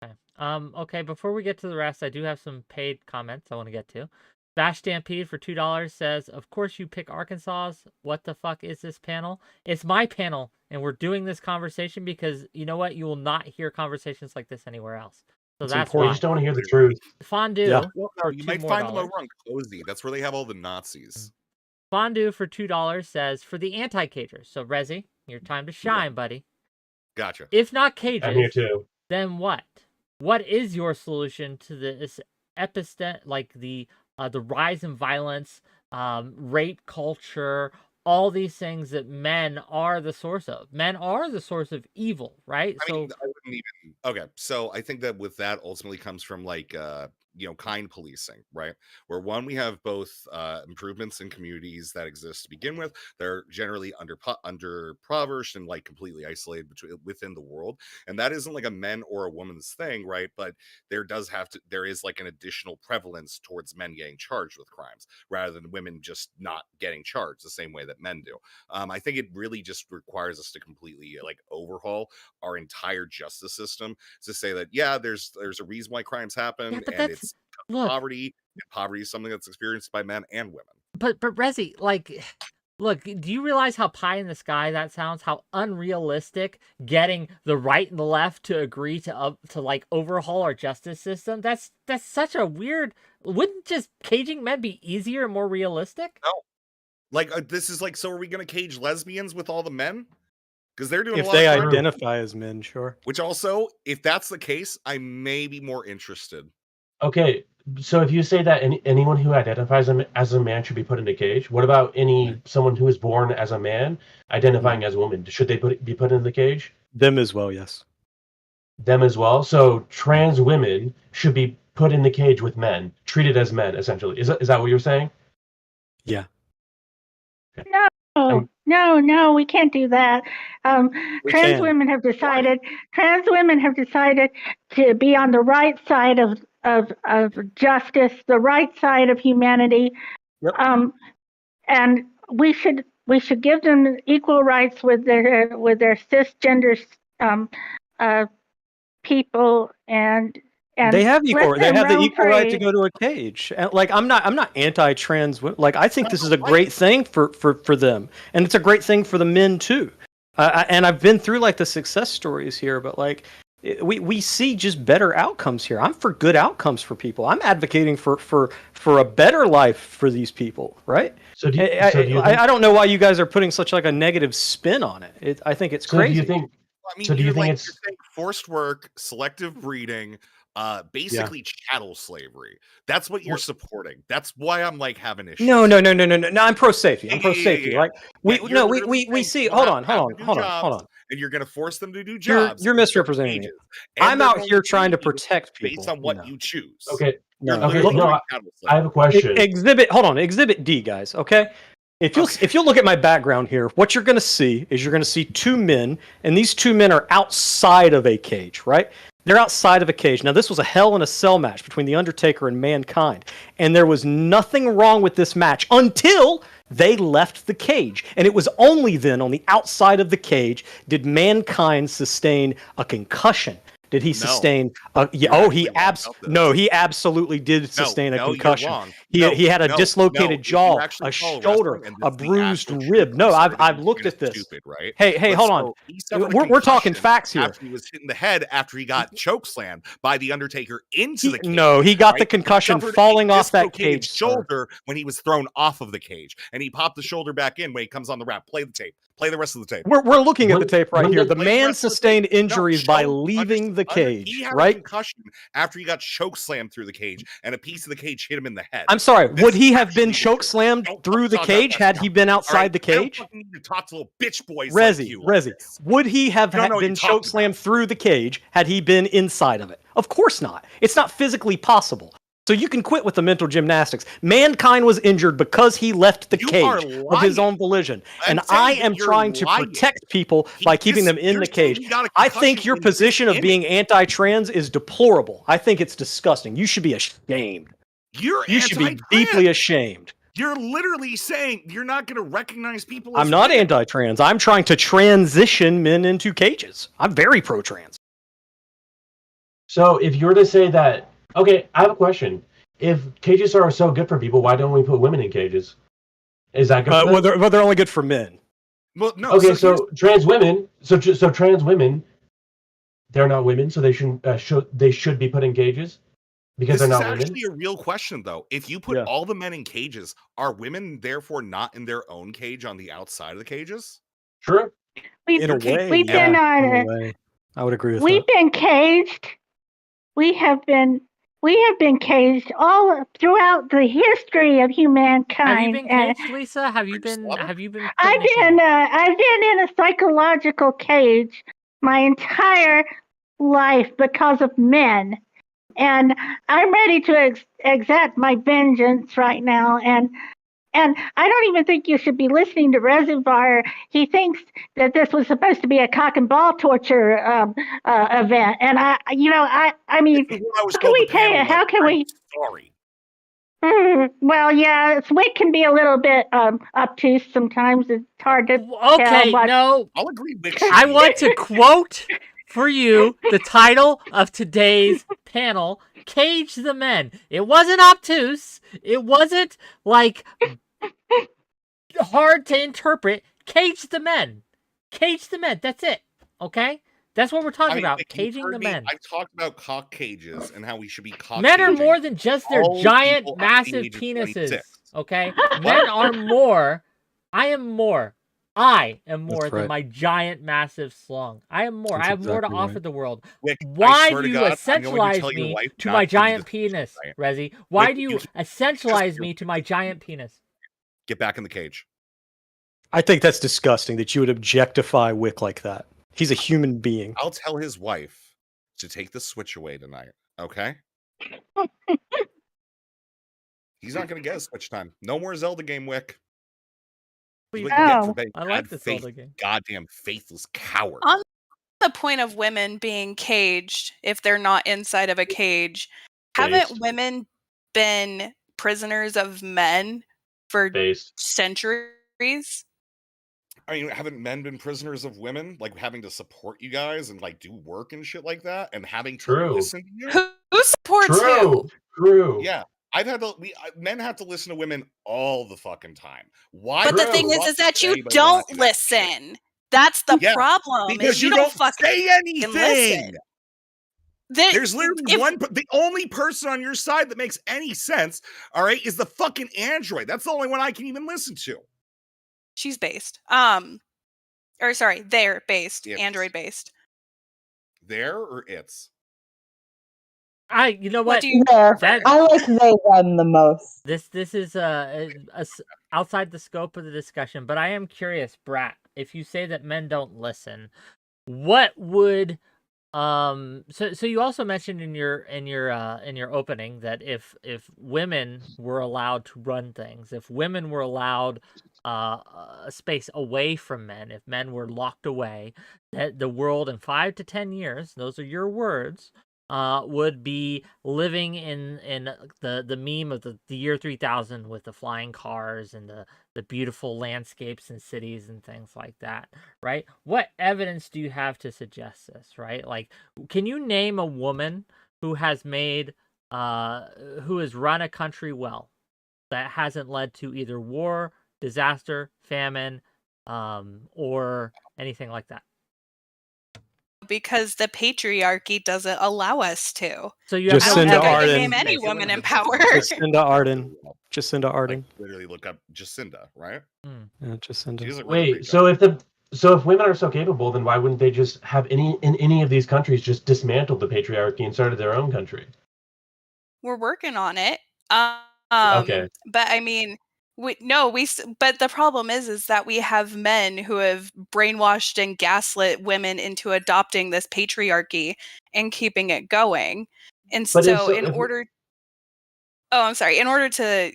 Okay. Okay, before we get to the rest, I do have some paid comments I want to get to. Bash Stampede for $2 says, "Of course you pick Arkansas. What the fuck is this panel? It's my panel, and we're doing this conversation because you know what? You will not hear conversations like this anywhere else. So It's that's They important. why." just don't want to hear the truth. Fondue Yeah. Well, no, for you $2 might more. find them over on Cozy. That's where they have all the Nazis. Fondue for $2 says, "For the anti-cagers." So Rezi, your time to shine, buddy. Gotcha. If not I'm here cages, too. then what? What is your solution to this epistemic, like the rise in violence, rape culture, all these things that men are the source of? Men are the source of evil, right? I mean, I wouldn't even. Okay, so I think that with that ultimately comes from like you know, kind policing, right? Where one, we have both improvements in communities that exist to begin with. They're generally underprivileged and like completely isolated within the world, and that isn't like a men or a woman's thing, right? But there is like an additional prevalence towards men getting charged with crimes rather than women just not getting charged the same way that men do. I think it really just requires us to completely like overhaul our entire justice system to say that, yeah, there's a reason why crimes happen, Yeah, but and that's it's look, poverty, and poverty is something that's experienced by men and women. but Rezi, like, look, do you realize how pie in the sky that sounds? How unrealistic getting the right and the left to agree to like overhaul our justice system? That's such a weird. Wouldn't just caging men be easier and more realistic? No, like this is like, so are we going to cage lesbians with all the men? Because they're doing a If lot they of crime. identify as men, sure. Which also, if that's the case, I may be more interested. Okay, so if you say that anyone who identifies as a man should be put in a cage, what about someone who is born as a man identifying as a woman? Should they be put in the cage? Them as well, yes. Them as well. So trans women should be put in the cage with men, treated as men, essentially. Is that what you're saying? Yeah. No, we can't do that. We Trans can. women have decided to be on the right side of justice, the right side of humanity. Yep. And we should give them equal rights with their cisgender people, and They have equal. let They them have the roam equal right to free. go to a cage. And, like, I'm not anti-trans. Like, I think this is a great thing for them, and it's a great thing for the men too. And I've been through like the success stories here, but like, We see just better outcomes here. I'm for good outcomes for people. I'm advocating for a better life for these people, right? So do you think, I don't know why you guys are putting such like a negative spin on it. I think it's crazy. Do you think? I mean, So do you think you're it's saying forced work, selective breeding, basically chattel slavery. That's what you're supporting. That's why I'm like having issues. No. I'm pro safety. I'm pro safety, right? We see. Hold on. And you're going to force them to do jobs. You're misrepresenting me. I'm out here trying to protect people based on what you choose. Okay. No. I have a question. Exhibit D, guys. Okay. If you look at my background here, what you're going to see is you're going to see two men, and these two men are outside of a cage, right? They're outside of a cage. Now, this was a Hell in a Cell match between The Undertaker and Mankind, and there was nothing wrong with this match until they left the cage. And it was only then, on the outside of the cage, did Mankind sustain a concussion. Did he sustain? He absolutely did sustain a concussion. He had a dislocated jaw, a shoulder, a bruised rib. No, I've looked at this. Stupid, right? Hey, hold on. We're talking facts here. After he was hit in the head after he got chokeslammed by the Undertaker into the cage. No, he got the concussion falling off that cage. Shoulder when he was thrown off of the cage, and he popped the shoulder back in when he comes on the wrap. Play the tape. Play the rest of the tape. We're looking at the tape right here. The man sustained injuries by leaving the cage, he had right? A concussion after he got chokeslammed through the cage, and a piece of the cage hit him in the head. I'm sorry. Would he have been chokeslammed through the cage had he been outside the cage? I don't need to talk to little bitch boys Rezi, like you. Rezi, would he have been chokeslammed through the cage had he been inside of it? Of course not. It's not physically possible. So you can quit with the mental gymnastics. Mankind was injured because he left the cage of his own volition. And I am trying to protect people by keeping them in the cage. I think your position of being anti-trans is deplorable. I think it's disgusting. You should be ashamed. You should be deeply ashamed. You're literally saying you're not going to recognize people as I'm not anti-trans. I'm trying to transition men into cages. I'm very pro-trans. So if you're to say that, okay, I have a question. If cages are so good for people, why don't we put women in cages? Is that good for them? Well, they're only good for men. Well, no. Okay, so trans women, so trans women, they're not women, so they should be put in cages because they're not women. This is actually a real question, though. If you put all the men in cages, are women therefore not in their own cage on the outside of the cages? True. In a way, I would agree with that. We've been caged. We have been caged all throughout the history of humankind. Have you been caged, Lisa? Have you been? I've been in a psychological cage my entire life because of men, and I'm ready to exact my vengeance right now. And I don't even think you should be listening to 𝕵𝖎𝖎. He thinks that this was supposed to be a cock and ball torture event. And I mean, how can we tell you? How can we? Sorry. Well, yeah, WhickTV can be a little bit obtuse sometimes. It's hard to tell. But No. I'll agree with I want to quote for you the title of today's panel, Cage the Men. It wasn't obtuse. It wasn't like hard to interpret. Cage the Men. Cage the Men. That's it. Okay? That's what we're talking about. Caging the men. I talked about cock cages and how we should be cock Men are more than just their giant, massive penises. Okay? Men are more. I am more than my giant, massive slung. I am more. I have more to offer the world. Why do you essentialize me to my giant penis, Rezi? Why do you essentialize me to my giant penis? Get back in the cage. I think that's disgusting that you would objectify WhickTV like that. He's a human being. I'll tell his wife to take the Switch away tonight, okay? He's not going to get a Switch time. No more Zelda game, WhickTV. I like the Zelda game. Goddamn faithless coward. On the point of women being caged, if they're not inside of a cage, haven't women been prisoners of men for centuries? I mean, haven't men been prisoners of women, like having to support you guys and like do work and shit like that, and having to listen to you? Who supports who? True. Yeah, men have to listen to women all the fucking time. Why? But the thing is that you don't listen. That's the problem. Because is you don't say anything. Listen. There's literally the only person on your side that makes any sense, all right, is the fucking android. That's the only one I can even listen to. She's based. Or sorry, they're based. Android based. There or it's? You know what? I like they them the most. This is outside the scope of the discussion, but I am curious, Brat. If you say that men don't listen, what would so you also mentioned in your opening that if women were allowed to run things, if women were allowed a space away from men, if men were locked away, that the world in 5 to 10 years, those are your words, would be living in the meme of the year 3000 with the flying cars and the beautiful landscapes and cities and things like that, right? What evidence do you have to suggest this, right? Like, can you name a woman who has made who has run a country well that hasn't led to either war, disaster, famine, or anything like that? Because the patriarchy doesn't allow us to. So you have Jacinda I can Ardern. name any woman in power. Jacinda Ardern. Jacinda Ardern. Like, literally look up Jacinda, right? Yeah, Jacinda. Wait, so if women are so capable, then why wouldn't they just have any of these countries just dismantled the patriarchy and started their own country? We're working on it. Okay. But I mean, but the problem is that we have men who have brainwashed and gaslit women into adopting this patriarchy and keeping it going. And in order to,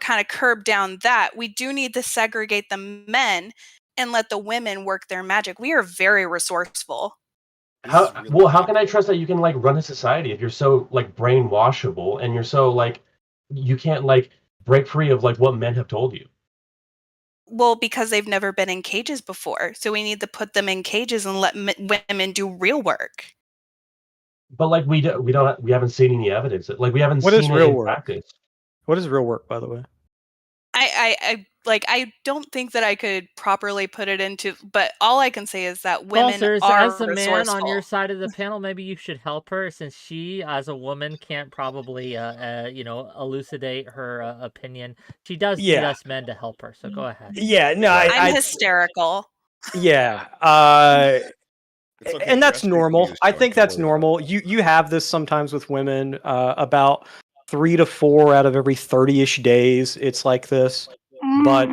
kind of curb down that, we do need to segregate the men and let the women work their magic. We are very resourceful. How can I trust that you can like run a society if you're so like brainwashable and you're so like you can't like break free of like what men have told you? Well, because they've never been in cages before, so we need to put them in cages and let women do real work. But like we haven't seen any evidence. Like we haven't What seen is it real in work? practice. What is real work, by the way? I don't think that I could properly put it into, but all I can say is that women Sirs, are as a man resourceful. on your side of the panel, maybe you should help her, since she, as a woman, can't probably, elucidate her opinion. She does need us men to help her, so go ahead. Yeah, no, I'm hysterical. Yeah, okay, and that's Chris, normal. you I show think it, that's don't worry about normal. You have this sometimes with women. About 3 to 4 out of every 30-ish days, it's like this. But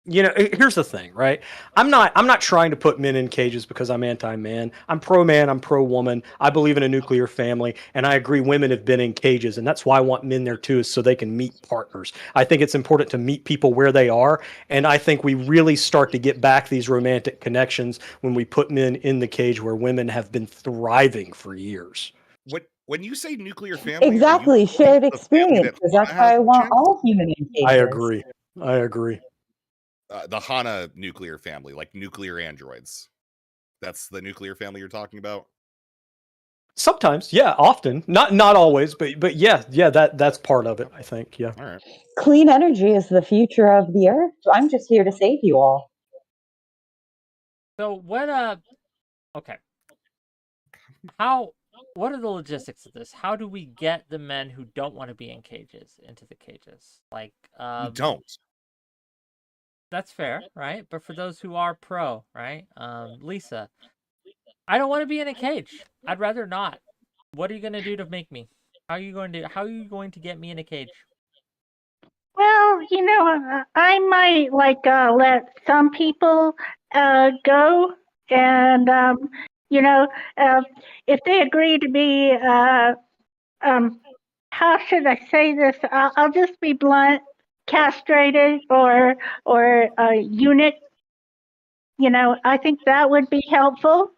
here's the thing, right? I'm not trying to put men in cages because I'm anti-man. I'm pro-man. I'm pro-woman. I believe in a nuclear family, and I agree women have been in cages, and that's why I want men there too, is so they can meet partners. I think it's important to meet people where they are, and I think we really start to get back these romantic connections when we put men in the cage where women have been thriving for years. When you say nuclear family, Exactly, shared experience, because that's why I want all human in cages. I agree. The Hana nuclear family, like nuclear androids. That's the nuclear family you're talking about? Sometimes, yeah, often. Not always, but yeah, that's part of it, I think. Yeah. All right. Clean energy is the future of the earth. I'm just here to save you all. So what okay. What are the logistics of this? How do we get the men who don't want to be in cages into the cages? Like we don't. That's fair, right? But for those who are pro, right? Lisa, I don't want to be in a cage. I'd rather not. What are you going to do to make me? How are you going to get me in a cage? Well, I might let some people go, and if they agree to be how should I say this? I'll just be blunt, castrated or eunuch. I think that would be helpful,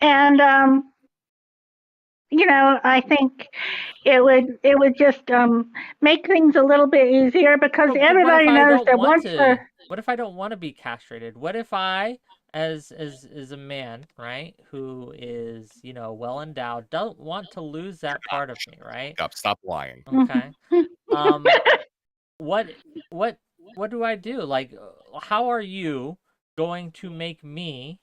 and I think it would just make things a little bit easier, because everybody knows that once they're... What if I don't want to be castrated? What if I, as a man, right, who is, well endowed, don't want to lose that part of me, right? Stop lying. Okay. What do I do? Like, how are you going to make me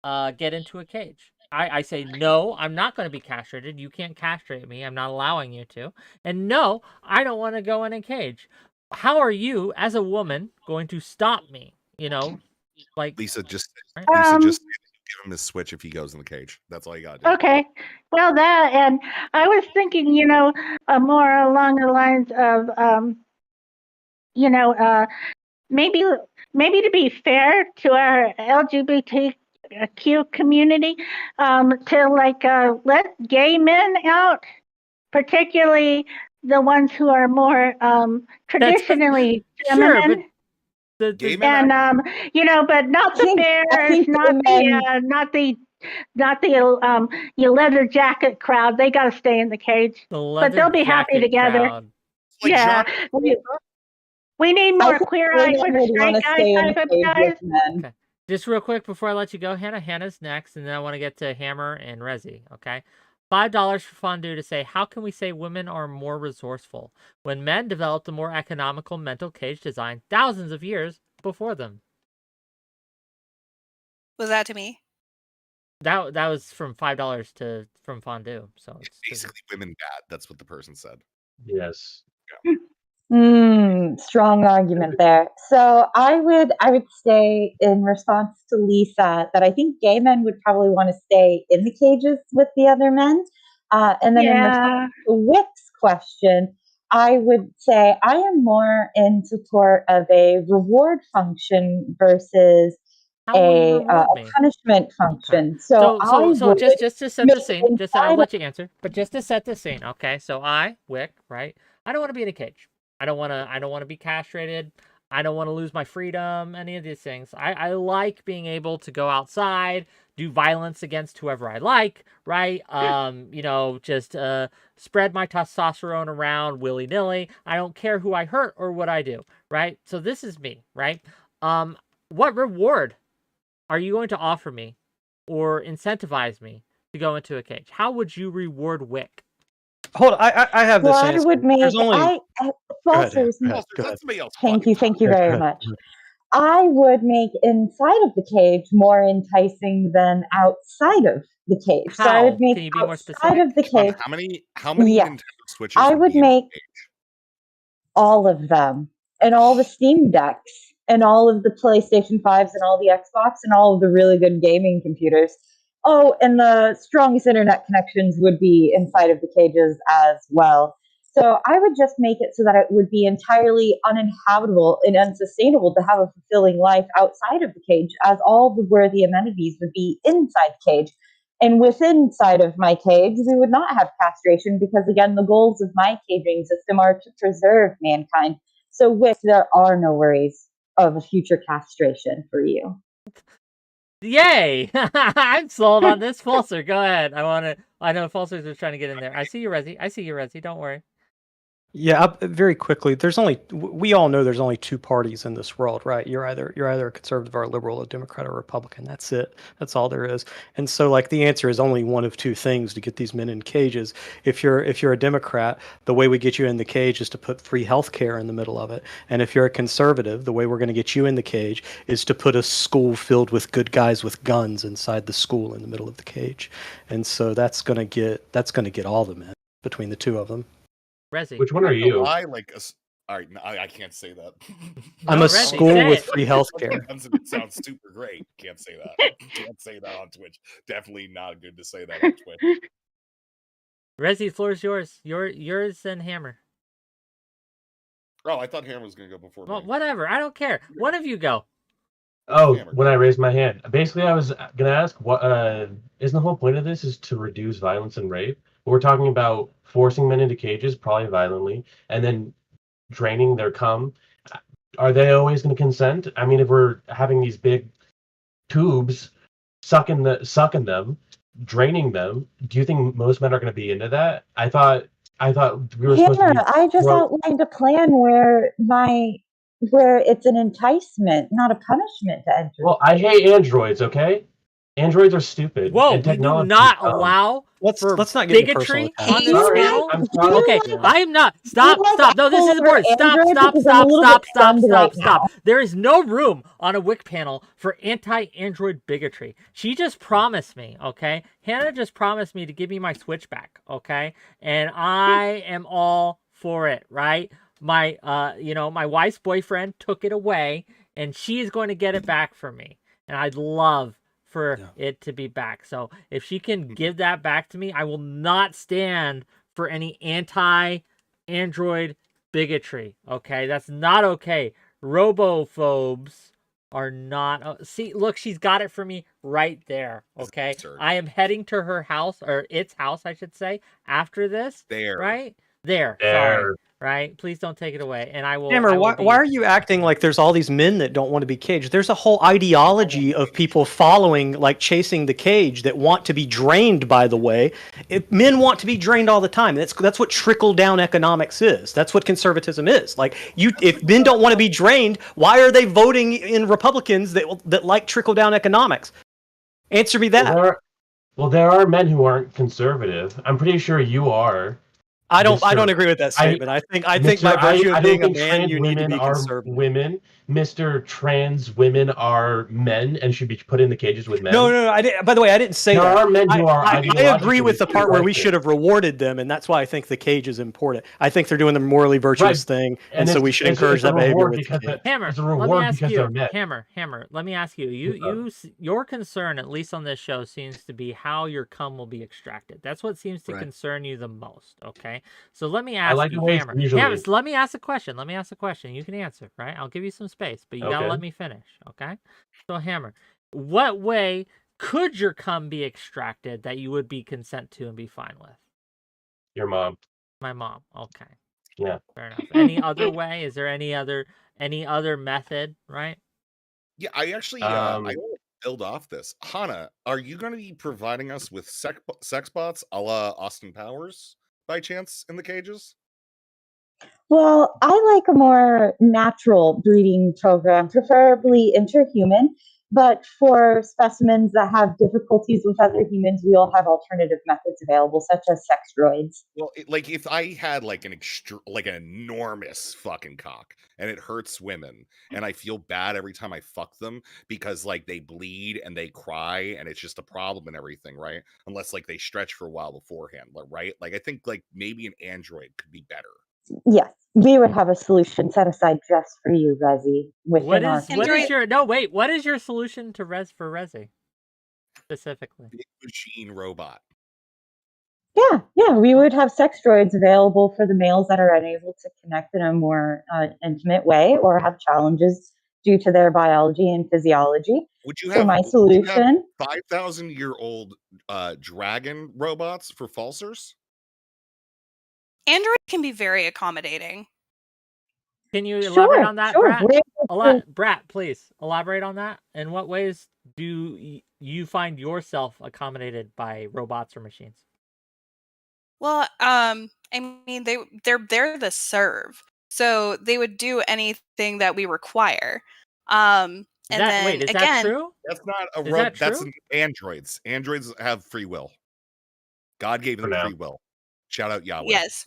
get into a cage? I say, no, I'm not going to be castrated. You can't castrate me. I'm not allowing you to. And no, I don't want to go in a cage. How are you, as a woman, going to stop me? You know, like Lisa, just right? give him his switch if he goes in the cage. That's all you gotta do. Okay. Well, that, and I was thinking, more along the lines of, maybe to be fair to our LGBTQ community, to let gay men out, particularly the ones who are more traditionally Sure, feminine. but Gay men And but not the bears, not the your leather jacket crowd. They got to stay in the cage, but they'll be happy together. Crowd. Like Yeah, we need more I think queer-eyed women with would want straight to guy stay in type a of cage guys. with men. Okay. Just real quick before I let you go, Hannah. Hannah's next, and then I want to get to Hammer and Rezi. Okay. $5 for Fondue to say, how can we say women are more resourceful when men developed a more economical mental cage design thousands of years before them? Was that to me? That was from $5 from Fondue. So it's basically women bad. That's what the person said. Yes. Strong argument there. So I would say in response to Lisa that I think gay men would probably want to stay in the cages with the other men. And then in response to Wick's question, I would say I am more in support of a reward function versus a punishment function. Okay. So just to set the scene, I'll let you answer, but just to set the scene, okay? So Wick, right? I don't want to be in a cage. I don't want to be castrated. I don't want to lose my freedom, any of these things. I like being able to go outside, do violence against whoever I like, right? Just spread my testosterone around willy-nilly. I don't care who I hurt or what I do, right? So this is me, right? What reward are you going to offer me or incentivize me to go into a cage? How would you reward Wick? Hold on, I have this answer. I would make Falsers. Thank you very much. I would make inside of the cage more enticing than outside of the cage. How? So I would make Can you be more outside of the cage. How many Nintendo Switches? I would make all of them, and all the Steam Decks, and all of the PlayStation 5s, and all the Xbox, and all of the really good gaming computers. Oh, and the strongest internet connections would be inside of the cages as well. So I would just make it so that it would be entirely uninhabitable and unsustainable to have a fulfilling life outside of the cage, as all the worthy amenities would be inside the cage. And within inside of my cage, we would not have castration because, again, the goals of my caging system are to preserve mankind. So Wick, there are no worries of a future castration for you. Yay! I'm sold on this. Falser, go ahead. I know Falsers was trying to get in there. I see you, Rezi. Don't worry. Yeah, very quickly. We all know there's only two parties in this world, right? You're either a conservative or a liberal, a Democrat or a Republican. That's it. That's all there is. And so, the answer is only one of two things to get these men in cages. If you're a Democrat, the way we get you in the cage is to put free health care in the middle of it. And if you're a conservative, the way we're going to get you in the cage is to put a school filled with good guys with guns inside the school in the middle of the cage. And so that's going to get all the men between the two of them. Rezi. Which one are you? All right, no, I can't say that. I'm a school with free healthcare. It sounds super great. Can't say that. Can't say that on Twitch. Definitely not good to say that on Twitch. Rezi, floor is yours. Yours and Hammer. Oh, I thought Hammer was going to go before me. Well, whatever. I don't care. One of you go. Oh, when I raised my hand. Basically, I was going to ask, what isn't the whole point of this is to reduce violence and rape? We're talking about forcing men into cages, probably violently, and then draining their cum. Are they always going to consent? I mean, if we're having these big tubes sucking them, draining them, do you think most men are going to be into that? I thought we were supposed to be... I just outlined a plan where it's an enticement, not a punishment to enter. Well, I hate androids, okay? Androids are stupid. Whoa, and we do technology not is dumb. allow for Let's not get into bigotry personal on attacks. this Sorry, panel. I'm sorry. Okay, Yeah. I am not. Do you Stop, like stop. No, this Apple is over important. Stop, Android? stop, Because I'm a stop, little stop, bit stop, stunned right stop, stop. now. There is no room on a WIC panel for anti-Android bigotry. She just promised me, okay? Hannah just promised me to give me my Switch back, okay? And I am all for it, right? My, my wife's boyfriend took it away, and she is going to get it back for me. And I'd love for it to be back. So if she can give that back to me, I will not stand for any anti-Android bigotry. Okay, that's not okay. Robophobes are not. See, look, she's got it for me right there. Okay, I am heading to her house, or its house, I should say, after this. There. Right there. Sorry. Right? Please don't take it away. And I will. Hammer, why are you acting like there's all these men that don't want to be caged? There's a whole ideology of people following, like chasing the cage, that want to be drained, by the way. Men want to be drained all the time. That's what trickle-down economics is. That's what conservatism is. Like, if men don't want to be drained, why are they voting in Republicans that like trickle-down economics? Answer me that. Well, there are men who aren't conservative. I'm pretty sure you are. I don't agree with that statement. I think by virtue of being a man, you need to be conservative. Women, Mr. Trans women are men and should be put in the cages with men. No. By the way, I didn't say that. There are men who are. I agree with the part where we should have rewarded them, and that's why I think the cage is important. I think they're doing the morally virtuous thing, and so we should encourage that behavior with the cage. Hammer, let me ask you. Hammer, let me ask you. Your concern, at least on this show, seems to be how your cum will be extracted. That's what seems to concern you the most. Okay. So let me ask you, Hammer. Hammer, so let me ask a question. You can answer, right? I'll give you some space, but you gotta let me finish, okay? So Hammer, what way could your cum be extracted that you would be consent to and be fine with? Your mom. My mom. Okay. Yeah. Fair enough. Any other way? Is there any other method? Right? Yeah, I actually I want to build off this. Hannah, are you going to be providing us with sex bots a la Austin Powers by chance in the cages? Well, I like a more natural breeding program, preferably interhuman. But for specimens that have difficulties with other humans, we all have alternative methods available, such as sex droids. Well, like if I had like an enormous fucking cock and it hurts women, and I feel bad every time I fuck them because like they bleed and they cry and it's just a problem and everything, right? Unless like they stretch for a while beforehand, right? Like I think like maybe an android could be better. Yes, we would have a solution set aside just for you, Resi. What is your solution to Resi specifically? Big machine robot. Yeah, we would have sex droids available for the males that are unable to connect in a more intimate way or have challenges due to their biology and physiology. Would you have my solution? 5,000-year-old dragon robots for falsers? Android can be very accommodating. Can you elaborate on that, Brat? Brat, please elaborate on that. In what ways do you find yourself accommodated by robots or machines? Well, I mean, they're the serve, so they would do anything that we require. Is that true? That's not a robot. That's androids. Androids have free will. God gave them free will. Shout out Yahweh. Yes,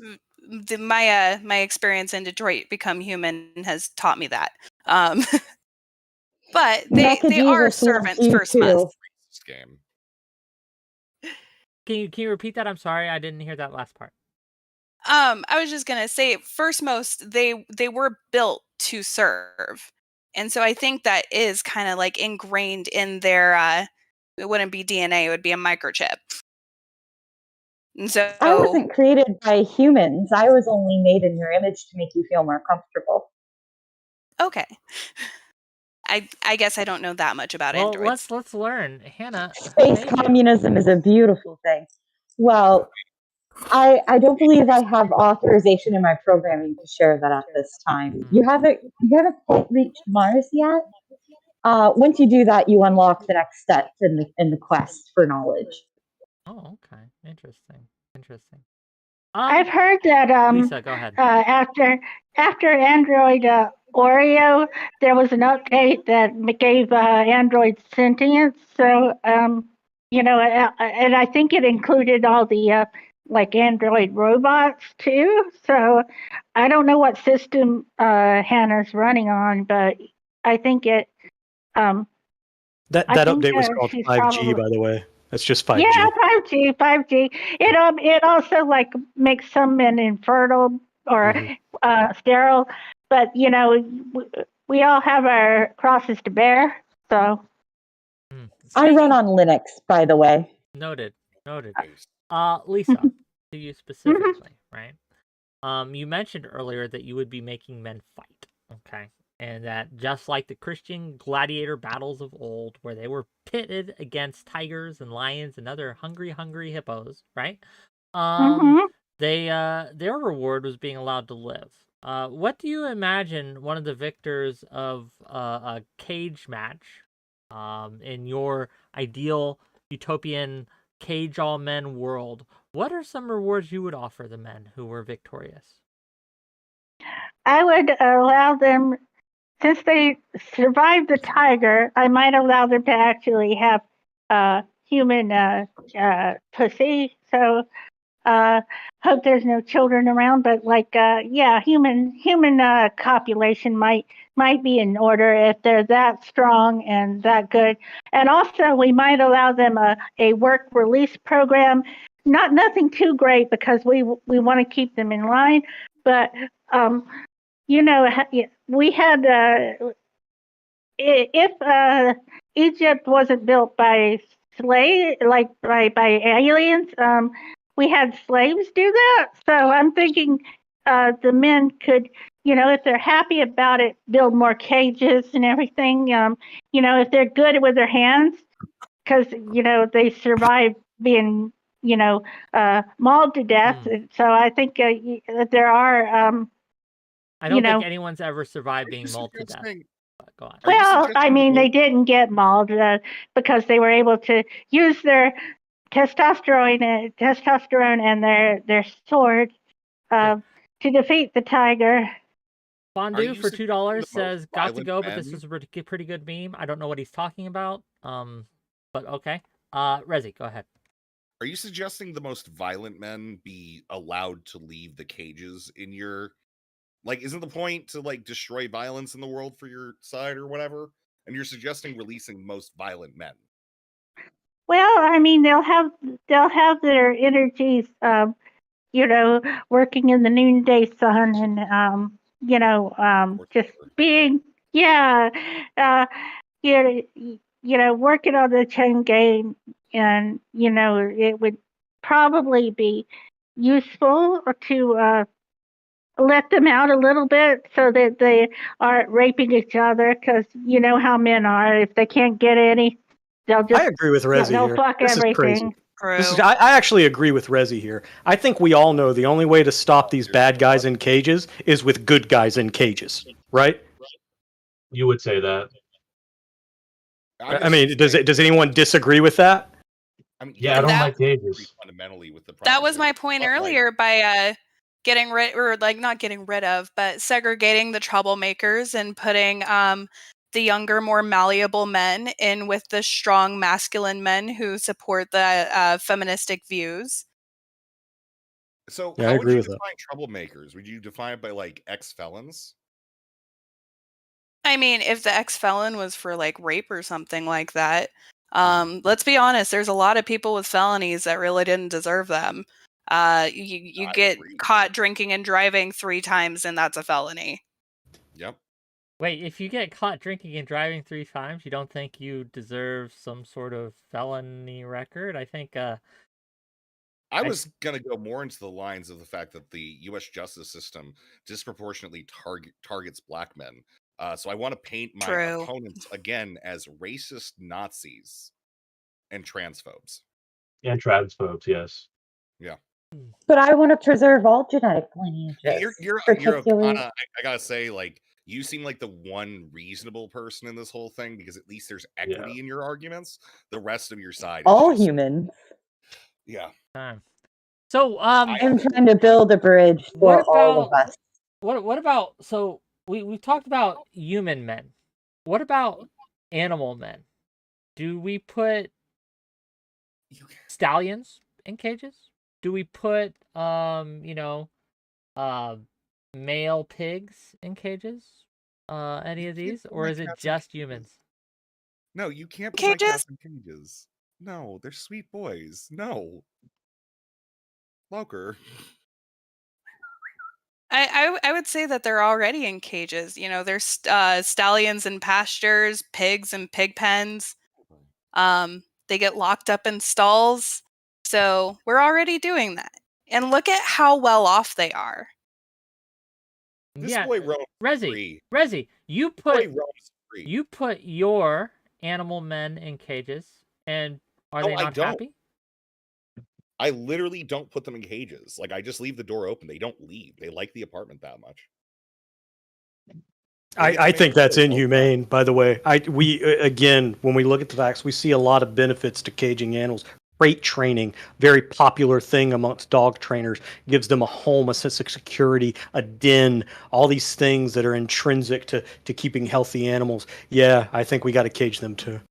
my experience in Detroit Become Human has taught me that. But they are servants first must. Game. Can you repeat that? I'm sorry, I didn't hear that last part. I was just gonna say, first most they were built to serve, and so I think that is kind of like ingrained in their. It wouldn't be DNA; it would be a microchip. And so I wasn't created by humans. I was only made in your image to make you feel more comfortable. Okay. I guess I don't know that much about androids. Let's learn, Hannah. Space communism is a beautiful thing. Well, I don't believe I have authorization in my programming to share that at this time. You haven't quite reached Mars yet. Once you do that, you unlock the next step in the quest for knowledge. Oh, okay. Interesting. I've heard that Lisa, go ahead. after Android Oreo, there was an update that gave Android sentience. So, and I think it included all the like Android robots too. So, I don't know what system Hannah's running on, but I think it. That I think update was called she's 5G, probably. by the way. That's just 5G. Yeah, 5G. It also like makes some men infertile or sterile, but we all have our crosses to bear. So I run on Linux, by the way. Noted. Nice. Lisa, to you specifically, right? You mentioned earlier that you would be making men fight, okay? And that just like the Christian gladiator battles of old, where they were pitted against tigers and lions and other hungry hippos, right? Their reward was being allowed to live. What do you imagine one of the victors of a cage match, in your ideal utopian cage all men world? What are some rewards you would offer the men who were victorious? I would allow them, since they survived the tiger, I might allow them to actually have human pussy. So hope there's no children around, but like human copulation might be in order if they're that strong and that good. And also we might allow them a work release program, nothing too great because we want to keep them in line, but we had if Egypt wasn't built by by aliens, we had slaves do that. So I'm thinking the men could, if they're happy about it, build more cages and everything. If they're good with their hands, because they survived being mauled to death. So I think there are. I don't think anyone's ever survived being mauled to death. Go on. Well, I mean, they didn't get mauled because they were able to use their testosterone and their sword to defeat the tiger. Fondue for $2 says, "Got to go," but this is a pretty good meme. I don't know what he's talking about. But okay. Rezi, go ahead. Are you suggesting the most violent men be allowed to leave the cages in your... Like, isn't the point to, like, destroy violence in the world for your side or whatever? And you're suggesting releasing most violent men. Well, I mean, they'll have their energies, working in the noonday sun and, just being, working on the chain game. And, it would probably be useful to let them out a little bit so that they aren't raping each other, because you know how men are. If they can't get any, they'll just... I agree with Rezi they'll here. fuck This everything. is crazy. I actually agree with Rezi here. I think we all know the only way to stop these bad guys in cages is with good guys in cages, right? You would say that. I mean, does anyone disagree with that? I mean, yeah, I don't like cages. Fundamentally with the that was my point earlier, by getting rid, or like not getting rid of, but segregating the troublemakers and putting the younger, more malleable men in with the strong masculine men who support the feministic views. So Yeah, how I would agree you with define troublemakers? Would you define it by like ex-felons? I mean, if the ex-felon was for like rape or something like that, let's be honest, there's a lot of people with felonies that really didn't deserve them. You get caught drinking and driving 3 times and that's a felony. Yep. Wait, if you get caught drinking and driving 3 times, you don't think you deserve some sort of felony record? I think I was going to go more into the lines of the fact that the U.S. justice system disproportionately targets black men. So I want to paint my opponents again as racist Nazis and transphobes. And transphobes, yes. Yeah. But I want to preserve all genetic lineages. You're I gotta say, like, you seem like the one reasonable person in this whole thing, because at least there's equity in your arguments. The rest of your side is all just... humans. Yeah. So I'm trying to build a bridge for all of us. What about, so we've talked about human men. What about animal men? Do we put stallions in cages? Do we put male pigs in cages? Any of these, or is it just humans? No, you can't put my Cages? cats in cages. No, they're sweet boys. No. Loker. I would say that they're already in cages. You know, there's stallions in pastures, pigs in pig pens. They get locked up in stalls. So we're already doing that. And look at how well off they are. This boy roams free. Resi, you Boy put roams free. you put your animal men in cages, and are they not happy? I literally don't put them in cages. Like, I just leave the door open. They don't leave. They like the apartment that much. I think that's inhumane, by the way. We again, when we look at the facts, we see a lot of benefits to caging animals. Crate training, very popular thing amongst dog trainers, gives them a home, a sense of security, a den, all these things that are intrinsic to keeping healthy animals. Yeah, I think we got to cage them too.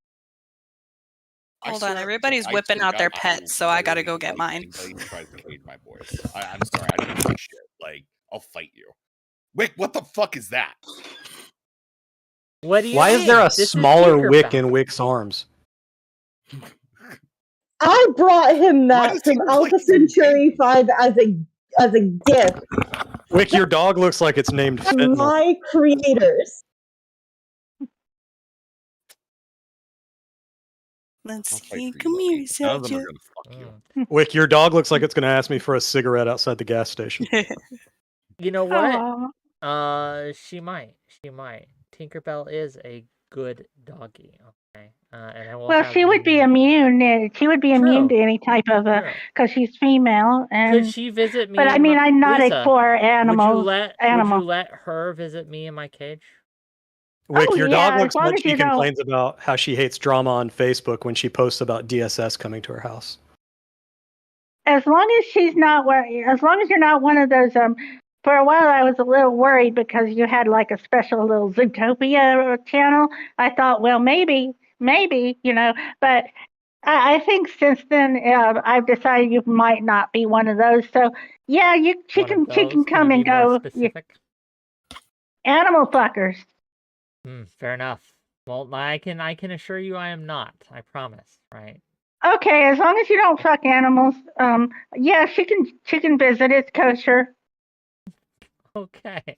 Hold on, everybody's whipping out their pets, so I gotta go get mine. Anybody who tries to cage my boys. I'm sorry, I don't give a shit. Like, I'll fight you. Wick, what the fuck is that? What do you Why mean? is there a This is smaller Wick Tinkerbell. in Wick's arms? I brought him Why that does he from look like Alpha he's in Centauri 5 as a gift Wick, your dog looks like it's named from Fentanyl. my creators. Let's I'll fight see. for Come you, here, Wick. None of them are Sergio. gonna fuck you. Wick, your dog looks like it's going to ask me for a cigarette outside the gas station. You know what? Aw. She might. Tinkerbell is a good doggy. Okay. And I will. Well, she would be immune. She would be immune to any type of because she's female. And could she visit me? but I mean, I'm not Lisa, for animals. Would you let her visit me in my cage? Wick, your dog as looks long like as she you don't. complains about how she hates drama on Facebook when she posts about DSS coming to her house. As long as she's not as long as you're not one of those for a while I was a little worried because you had like a special little Zootopia channel. I thought, well, maybe, but I think since then I've decided you might not be one of those. So yeah, she can come and go. Animal fuckers. Fair enough. Well, I can assure you I am not. I promise, right? Okay, as long as you don't fuck animals, yeah, she can visit. It's kosher. Okay.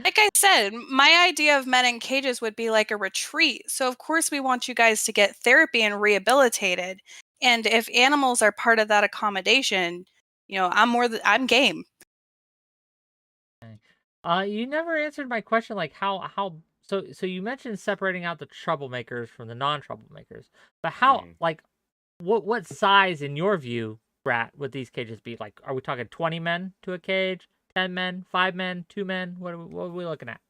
Like I said, my idea of men in cages would be like a retreat. So of course we want you guys to get therapy and rehabilitated. And if animals are part of that accommodation, you know, I'm game. Okay. You never answered my question. Like how so you mentioned separating out the troublemakers from the non-troublemakers, but how like what size in your view, Brat, would these cages be? Like, are we talking 20 men to a cage, 10 men, 5 men, 2 men? What are we looking at?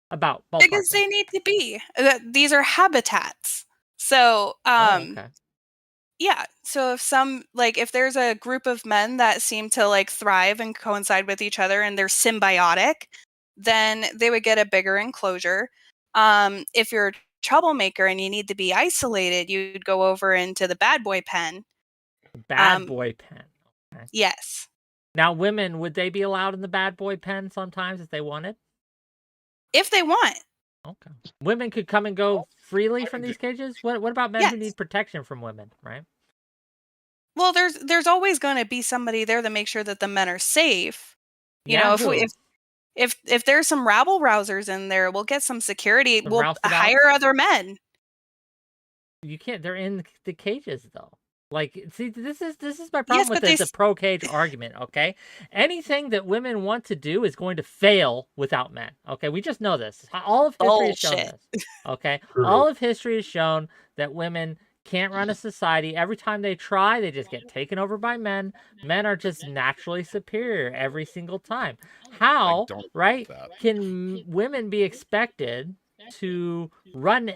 About because they need to be. These are habitats. So okay. Yeah. So if there's a group of men that seem to like thrive and coincide with each other and they're symbiotic, then they would get a bigger enclosure. If you're a troublemaker and you need to be isolated, you'd go over into the bad boy pen. Bad boy pen. Okay. Yes. Now, women, would they be allowed in the bad boy pen sometimes if they wanted? If they want. Okay. Women could come and go freely from these cages? What about men who need protection from women, right? Well, there's always going to be somebody there to make sure that the men are safe. You know, if there's some rabble rousers in there, we'll get some security. We'll hire other men. You can't. They're in the cages though. Like, see, this is my problem with the pro-cage argument, okay? Anything that women want to do is going to fail without men, okay? We just know this. All of history has shown this, okay? All of history has shown that women can't run a society. Every time they try, they just get taken over by men. Men are just naturally superior every single time. How, right, can women be expected to run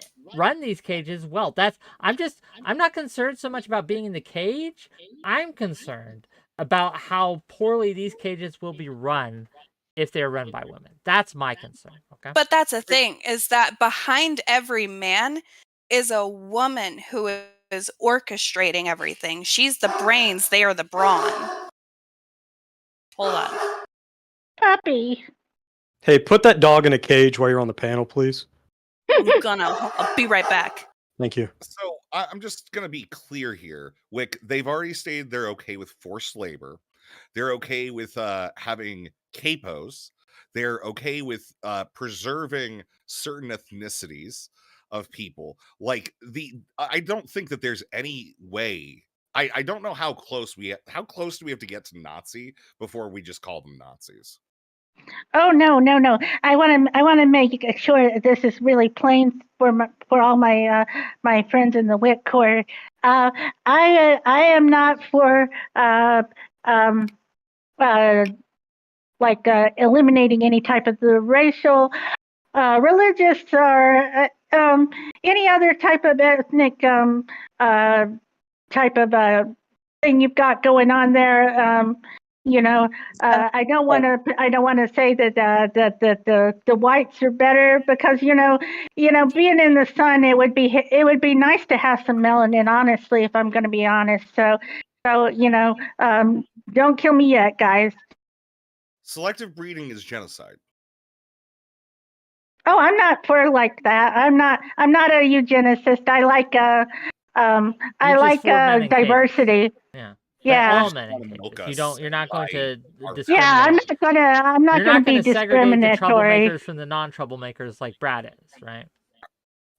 these cages well? I'm not concerned so much about being in the cage. I'm concerned about how poorly these cages will be run if they're run by women. That's my concern. Okay. But that's the thing, is that behind every man is a woman who is orchestrating everything. She's the brains, they are the brawn. Hold on. Puppy. Hey, put that dog in a cage while you're on the panel, please. I'll be right back. Thank you. So I'm just going to be clear here. Wick, they've already stated they're okay with forced labor. They're okay with having capos. They're okay with preserving certain ethnicities of people. Like I don't think that there's any way. I don't know how close do we have to get to Nazi before we just call them Nazis. Oh no. I want to make sure that this is really plain for all my my friends in the WIC court. I am not for eliminating any type of the racial, religious, or any other type of ethnic type of thing you've got going on there. I don't want to say that the whites are better, because being in the sun, it would be nice to have some melanin, honestly, if I'm going to be honest. So don't kill me yet, guys. Selective breeding is genocide. Oh, I'm not for like that. I'm not a eugenicist. I like diversity. Yeah. Yeah. All men in cages. You're not going to discriminate. Yeah, I'm not going to be segregate the discriminatory. troublemakers from the non-troublemakers like Brad is, right?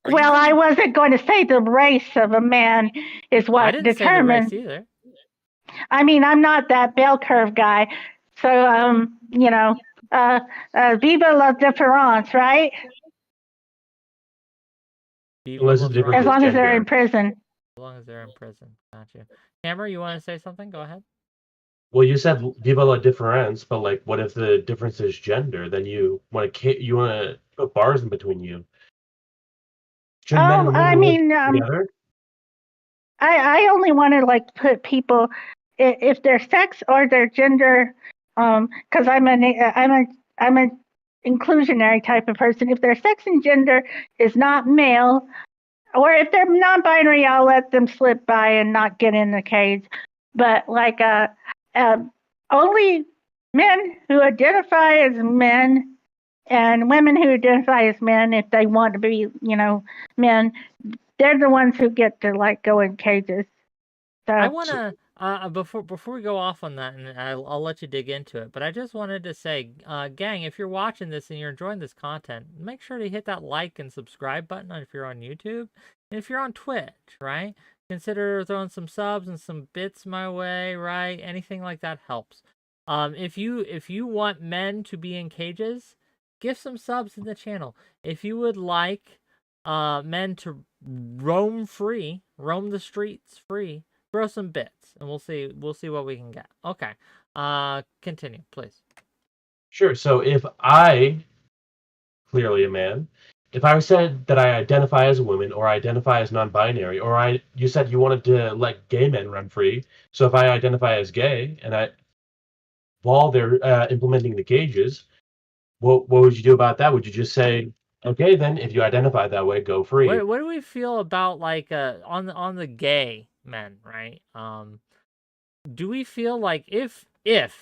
Well, I wasn't going to say the race of a man is what I didn't determines. say the race either. I mean, I'm not that bell curve guy. So, viva la différence, right? As long as they're in prison. As long as they're in prison. Gotcha. Cameron, you want to say something? Go ahead. Well, you said viva la difference, but like, what if the difference is gender? Then you want to put bars in between you. I mean, I only want to like put people, if their sex or their gender, because I'm an inclusionary type of person. If their sex and gender is not male, or if they're non-binary, I'll let them slip by and not get in the cage. But like only men who identify as men and women who identify as men, if they want to be, men, they're the ones who get to like go in cages. So I want to before we go off on that, and I'll let you dig into it, but I just wanted to say, gang, if you're watching this and you're enjoying this content, make sure to hit that like and subscribe button if you're on YouTube, and if you're on Twitch, right? Consider throwing some subs and some bits my way, right? Anything like that helps. If you want men to be in cages, give some subs in the channel. If you would like men to roam the streets free, throw some bits, and we'll see what we can get. Okay. Continue, please. Sure. So if I, clearly a man, if I said that I identify as a woman, or I identify as non-binary, or you said you wanted to let gay men run free, so if I identify as gay, and while they're implementing the cages, what would you do about that? Would you just say, okay, then if you identify that way, go free? What do we feel about like on the gay men, right? Do we feel like if this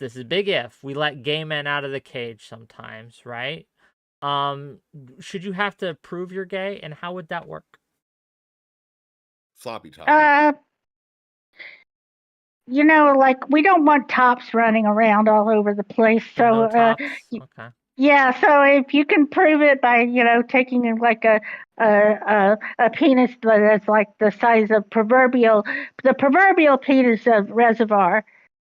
is big if we let gay men out of the cage sometimes, right? Should you have to prove you're gay, and how would that work? Sloppy top. like we don't want tops running around all over the place. So no tops? Okay. Yeah, so if you can prove it by, taking like a penis that's like the size of the proverbial penis of reservoir,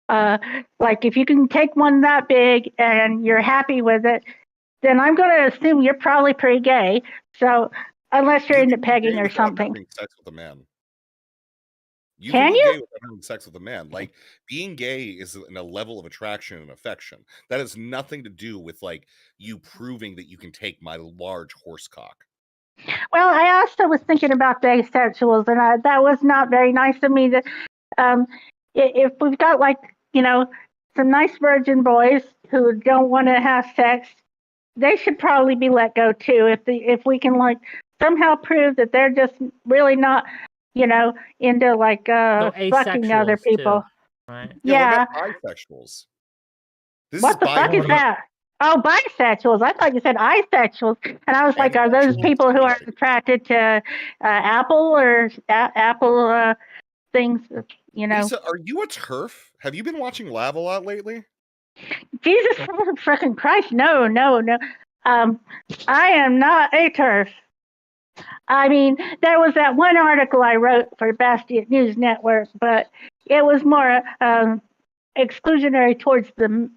like if you can take one that big and you're happy with it, then I'm going to assume you're probably pretty gay. So unless you're into pegging or something. Having sex with a man. Can you? Gay without having sex with a man. Like, being gay is in a level of attraction and affection that has nothing to do with like you proving that you can take my large horse cock. Well, I also was thinking about asexuals, and that was not very nice of me. That if we've got like some nice virgin boys who don't want to have sex, they should probably be let go too. If we can like somehow prove that they're just really not, into like fucking other asexuals, people. too, right? Yeah. What about bisexuals? What the fuck is that? Oh, bisexuals. I thought you said asexuals, and I was like, are those people who are attracted to Apple or Apple things? Lisa, are you a TERF? Have you been watching Lav a lot lately? Jesus freaking Christ, no. I am not a TERF. I mean, there was that one article I wrote for Bastion News Network, but it was more exclusionary towards the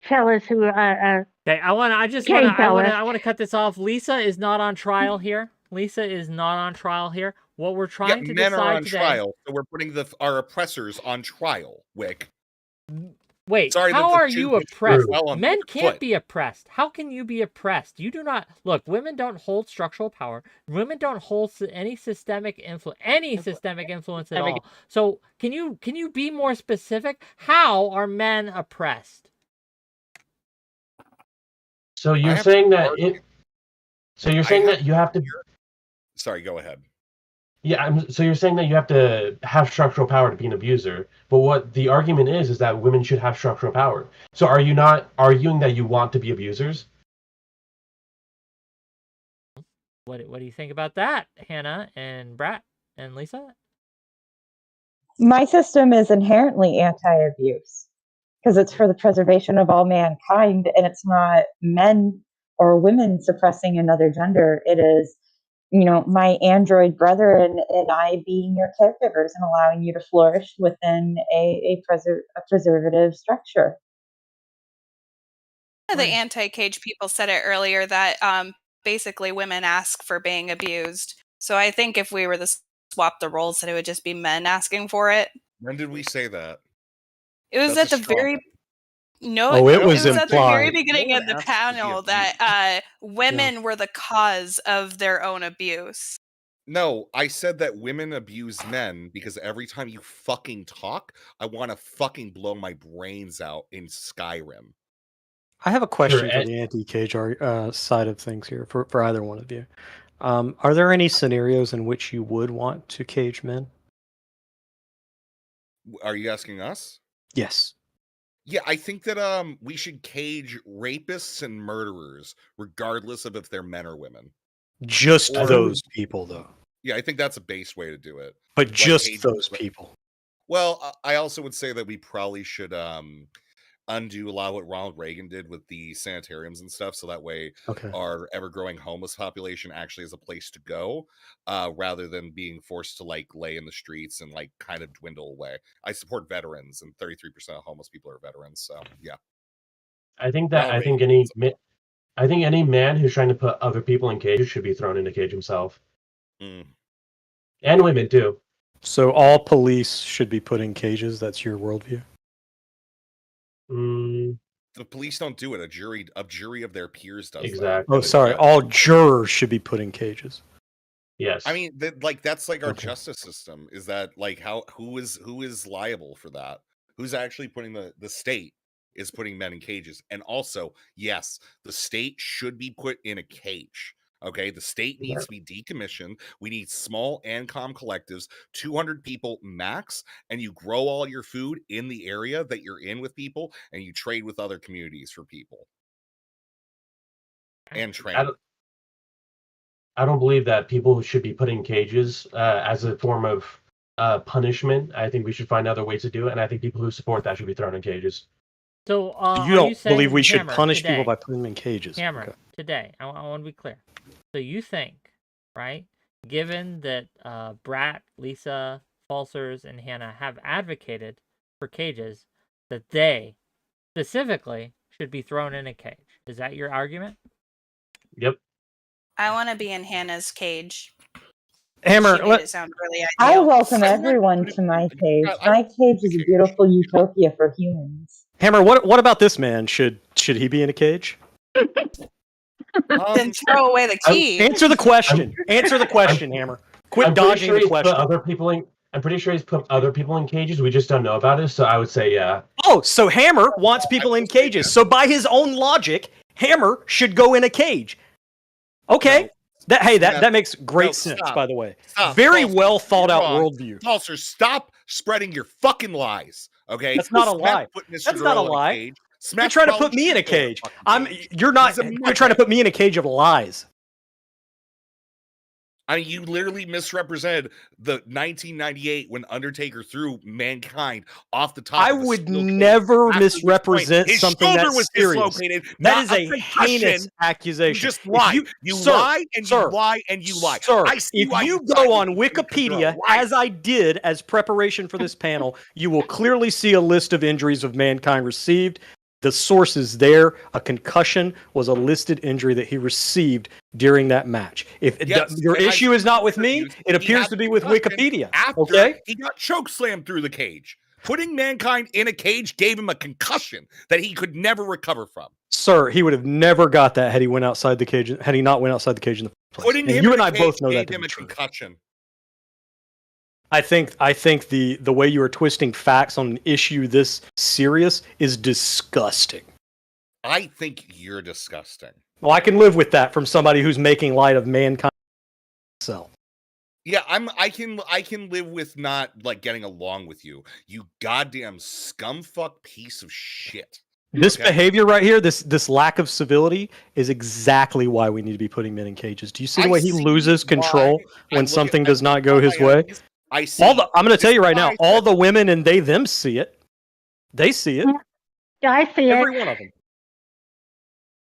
fellas who are. Okay, I want to cut this off. Lisa is not on trial here. Lisa is not on trial here. What we're trying to men decide are on today. trial, so we're putting our oppressors on trial, Wick. Wait, Sorry how are you oppressed? Well, Men can't be oppressed. How can you be oppressed? You do not look. Women don't hold structural power. Women don't hold any systemic influence. At all. So can you be more specific? How are men oppressed? So you're saying that you have to. Sorry, go ahead. Yeah, so you're saying that you have to have structural power to be an abuser, but what the argument is that women should have structural power. So are you not arguing that you want to be abusers? What do you think about that, Hannah and Brat and Lisa? My system is inherently anti-abuse because it's for the preservation of all mankind, and it's not men or women suppressing another gender. It is my android brethren and I being your caregivers and allowing you to flourish within a preservative structure. The anti-cage people said it earlier that basically women ask for being abused. So I think if we were to swap the roles, that it would just be men asking for it. When did we say that? It was at the very... No, it was at the very implied. beginning of the panel that women were the cause of their own abuse. No, I said that women abuse men because every time you fucking talk, I want to fucking blow my brains out in Skyrim. I have a question for the anti-cage side of things here for either one of you. Are there any scenarios in which you would want to cage men? Are you asking us? Yes. Yeah, I think that we should cage rapists and murderers, regardless of if they're men or women. Just those people, though. Yeah, I think that's a base way to do it. But just those people. Well, I also would say that we probably should undo a lot of what Ronald Reagan did with the sanitariums and stuff, so that way our ever-growing homeless population actually has a place to go, rather than being forced to lay in the streets and kind of dwindle away. I support veterans, and 33% of homeless people are veterans, so yeah. I think any man who's trying to put other people in cages should be thrown in a cage himself. And women too. So all police should be put in cages. That's your worldview? The police don't do it. A jury of their peers does. Exactly. Oh, sorry. All jurors should be put in cages. Yes. I mean, that's our justice system. Is that who is liable for that? Who's actually putting the state is putting men in cages? And also, yes, the state should be put in a cage. Okay, the state needs to be decommissioned. We need small ANCOM collectives, 200 people max, and you grow all your food in the area that you're in with people, and you trade with other communities for people. And train. I don't believe that people should be put in cages as a form of punishment. I think we should find other ways to do it, and I think people who support that should be thrown in cages. So you don't believe we should punish people by putting them in cages? Today, I want to be clear. So you think, right, given that Brat, Lisa, Falsers, and Hannah have advocated for cages, that they specifically should be thrown in a cage. Is that your argument? Yep. I want to be in Hannah's cage. Hammer, it sound really I welcome everyone to my cage. My cage is a beautiful utopia for humans. Hammer, what about this man? Should he be in a cage? Then throw away the key. Answer the question. Answer the question, Hammer. Quit dodging the question. I'm pretty sure he's put other people in cages. We just don't know about it. So I would say yeah. Oh, so Hammer wants people in cages. So by his own logic, Hammer should go in a cage. Okay. No, that makes great sense, stop. by the way. Stop. Very Falser, well thought you're out wrong. worldview. Falser, stop spreading your fucking lies. Okay, That's not a lie. That's not a lie. You're trying to put me in a cage. You're not. You're trying to put me in a cage of lies. I mean, you literally misrepresented the 1998 when Undertaker threw Mankind off the top. I would never misrepresent something that's serious. That is a heinous accusation. You just lie. You lie and you lie and you lie. Sir, if you go on Wikipedia, as I did as preparation for this panel, you will clearly see a list of injuries of Mankind received. The source is there. A concussion was a listed injury that he received during that match. If your issue is not with me, it appears to be with Wikipedia. Okay? He got choke slammed through the cage. Putting Mankind in a cage gave him a concussion that he could never recover from. Sir, he would have never got that had he went outside the cage. Had he not went outside the cage in the first place. Putting him you in and a I cage both know that gave to him be a true. concussion. I think the way you are twisting facts on an issue this serious is disgusting. I think you're disgusting. Well, I can live with that from somebody who's making light of Mankind itself. Yeah, I can live with not like getting along with you. You goddamn scumfuck piece of shit. This behavior right here, this lack of civility, is exactly why we need to be putting men in cages. Do you see the way he loses control when something does not go his way? I see. I'm going to tell you right now, all the women and them see it. They see it. Yeah, I see Every one of them.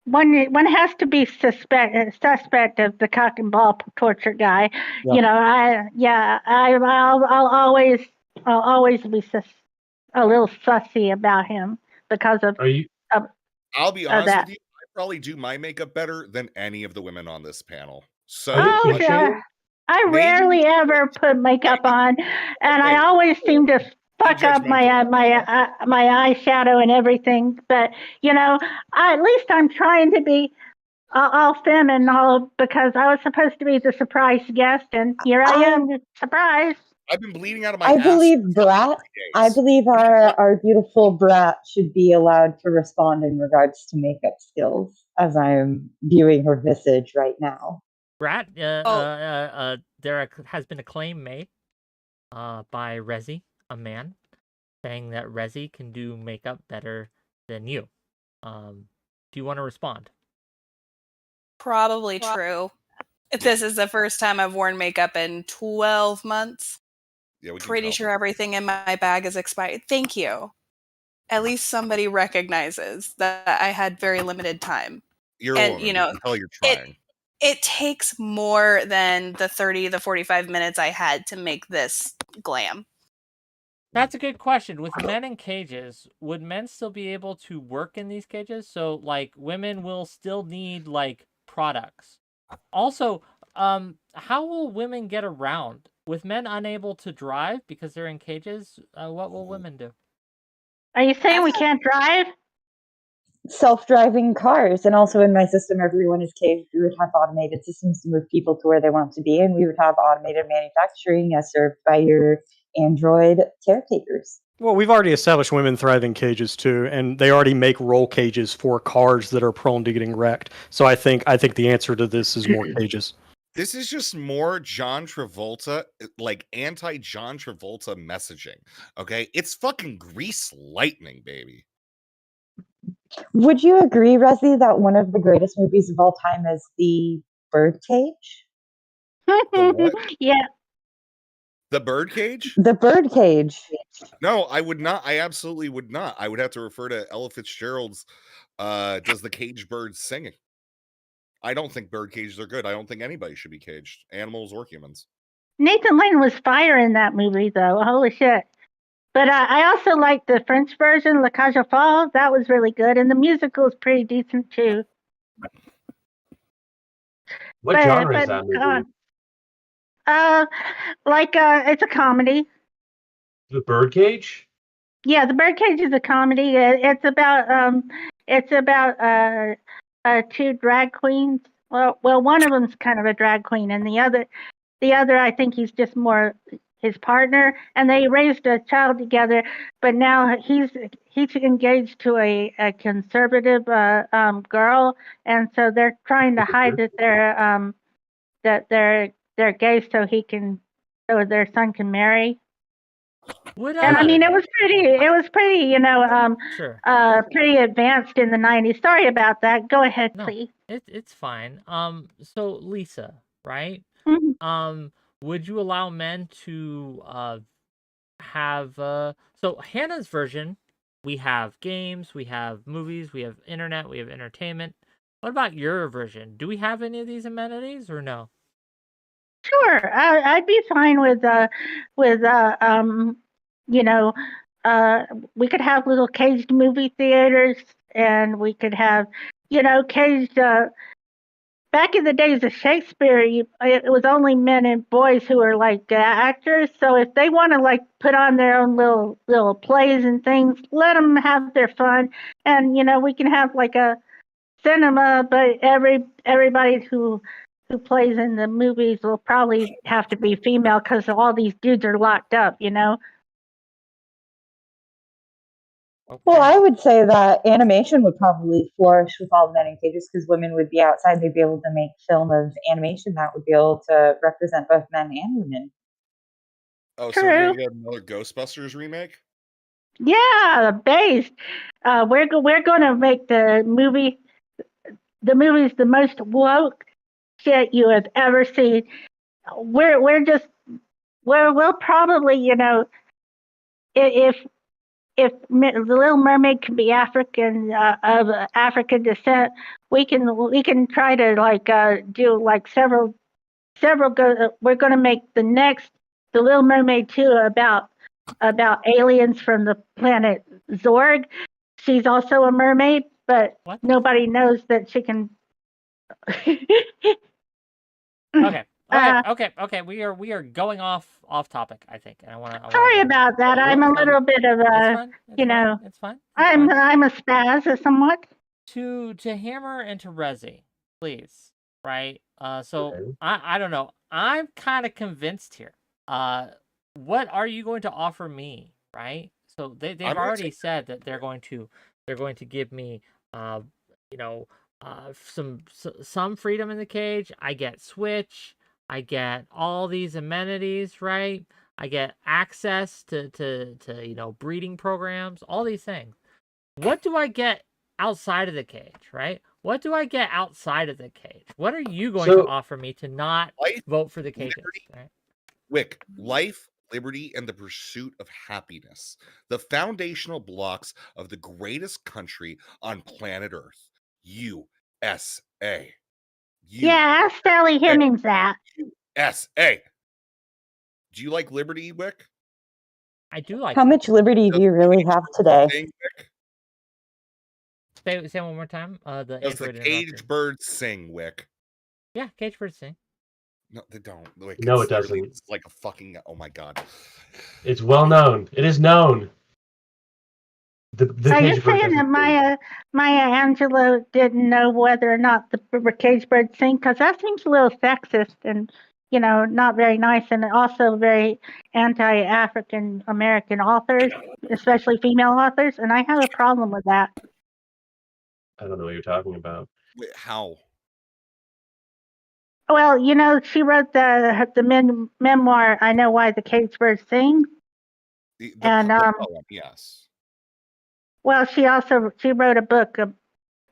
One has to be suspect of the cock and ball torture guy. Yeah. You know, I'll always be a little sussy about him because of. I'll be honest with you. I probably do my makeup better than any of the women on this panel. So I rarely ever put makeup on, and I always seem to fuck up my eyeshadow and everything. But you know, at least I'm trying to be all femme and all, because I was supposed to be the surprise guest, and here I am, surprise. I've been bleeding out of my I ass. I believe our beautiful brat should be allowed to respond in regards to makeup skills, as I'm viewing her visage right now. Brat, there has been a claim made by Rezi, a man, saying that Rezi can do makeup better than you. Do you want to respond? Probably true. This is the first time I've worn makeup in 12 months. Yeah, pretty sure everything in my bag is expired. Thank you. At least somebody recognizes that I had very limited time. You're a woman. You know, you're trying. It takes more than the 45 minutes I had to make this glam. That's a good question. With men in cages, would men still be able to work in these cages? So, like, women will still need, like, products. Also, how will women get around? With men unable to drive because they're in cages, what will women do? Are you saying we can't drive? Self-driving cars, and also in my system, everyone is caged. We would have automated systems to move people to where they want to be, and we would have automated manufacturing as served by your android caretakers. Well, we've already established women thrive in cages too, and they already make roll cages for cars that are prone to getting wrecked. So I think the answer to this is more cages. This is just more John Travolta, like anti-John Travolta messaging. Okay, it's fucking Grease Lightning, baby. Would you agree, Rezi, that one of the greatest movies of all time is The Birdcage? Yeah. The Birdcage? The Birdcage. No, I would not. I absolutely would not. I would have to refer to Ella Fitzgerald's Does the Caged Bird Sing? I don't think bird cages are good. I don't think anybody should be caged, animals or humans. Nathan Lane was fire in that movie, though. Holy shit. But I also like the French version, 𝕾𝖍𝖎𝖙. That was really good. And the musical is pretty decent, too. What genre is that movie? It's a comedy. The Birdcage? Yeah, The Birdcage is a comedy. It's about two drag queens. Well, one of them's kind of a drag queen, and the other, I think he's just more his partner, and they raised a child together. But now he's engaged to a conservative girl, and so they're trying to hide that they're gay so their son can marry. And I mean, it was pretty, Sure. pretty advanced in the 90s. Sorry about that. Go ahead, No, please. it's fine. So Lisa, right? Mhm. Would you allow men to have so Hannah's version, we have games, we have movies, we have internet, we have entertainment. What about your version? Do we have any of these amenities or no? Sure, I'd be fine with you know, we could have little caged movie theaters, and we could have, caged. Back in the days of Shakespeare, it was only men and boys who were like actors. So if they want to like put on their own little plays and things, let them have their fun, and we can have like a cinema, but everybody who plays in the movies will probably have to be female because all these dudes are locked up. Well, I would say that animation would probably flourish with all the men in cages because women would be outside. They'd be able to make film of animation that would be able to represent both men and women. Oh, so we're gonna get another Ghostbusters remake? Yeah, based. We're going to make the movies the most woke shit you have ever seen. We'll probably, if the Little Mermaid can be African, of African descent, we can try to like do like several. We're going to make the Little Mermaid 2 about aliens from the planet Zorg. She's also a mermaid, but nobody knows that she can. Okay. We are going off topic, I think, and I want to. Sorry about that. I'm a little bit of a, It's fine. I'm a spaz somewhat. To Hammer and to Rezi, please. Right. So I don't know. I'm kind of convinced here. What are you going to offer me? Right. So they've already said that they're going to give me some freedom in the cage. I get Switch. I get all these amenities, right? I get access to breeding programs, all these things. What do I get outside of the cage, right? What do I get outside of the cage? What are you going to offer me to not vote for the cages? Right? Wick, life, liberty, and the pursuit of happiness, the foundational blocks of the greatest country on planet Earth, USA. Yeah, ask Sally Hemings that. USA. Do you like liberty, Wick? I do like. How much liberty do you really have today? Say one more time. Does the caged birds sing, Wick? Yeah, caged birds sing. No, they don't. Like, no, it doesn't. It's like a fucking. Oh my god. It's well known. It is known. Are you saying that Maya Angelou didn't know whether or not the caged birds sing? Because that seems a little sexist and not very nice, and also very anti-African American authors, especially female authors, and I have a problem with that. I don't know what you're talking about. Wait, how? Well, she wrote the memoir, I Know Why the Caged Birds Sing. The poem, yes. Well, she wrote a book,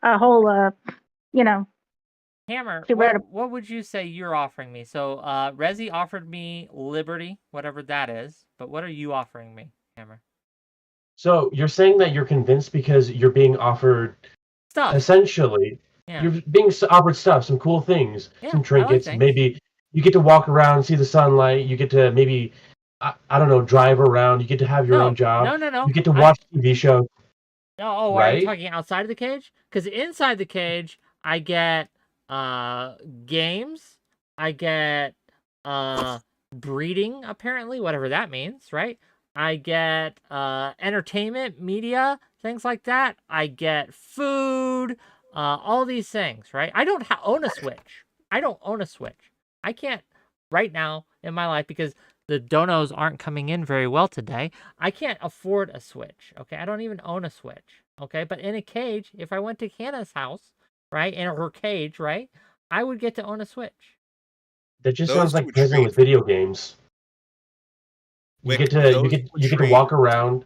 a whole, Hammer, what would you say you're offering me? So, Rezi offered me liberty, whatever that is, but what are you offering me, Hammer? So, you're saying that you're convinced because you're being offered stuff. Essentially, you're being offered stuff, some cool things, some trinkets. Like maybe you get to walk around, see the sunlight. You get to maybe, I don't know, drive around. You get to have your own job. No. You get to watch TV shows. Are you talking outside of the cage? Because inside the cage, I get games. I get breeding, apparently, whatever that means, right? I get entertainment, media, things like that. I get food, all these things, right? I don't own a Switch. I don't own a Switch. I can't right now in my life because the donos aren't coming in very well today. I can't afford a Switch, okay? I don't even own a Switch, okay? But in a cage, if I went to Hannah's house, right, in her cage, right, I would get to own a Switch. That just Those sounds who like would prison trade with video games. You Wick, get to those who would you get to trade- walk around.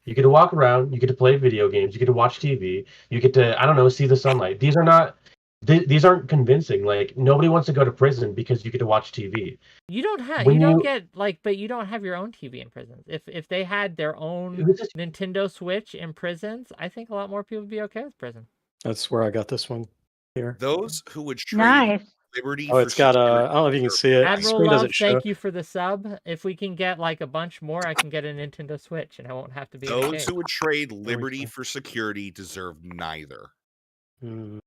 You get to walk around. You get to play video games. You get to watch TV. You get to, I don't know, see the sunlight. These are not. These aren't convincing. Like, nobody wants to go to prison because you get to watch TV. You don't have When you don't you- get like, but you don't have your own TV in prisons. If they had their own It's just- Nintendo Switch in prisons, I think a lot more people would be okay with prison. That's where I got this one here. Those who would trade Nice. liberty Oh, for it's got a. security I don't know if you can deserve see it. The Admiral screen Love, doesn't show. thank you for the sub. If we can get like a bunch more, I can get a Nintendo Switch, and I won't have to be in a Those cage. who would trade liberty go. for security deserve neither. Hmm.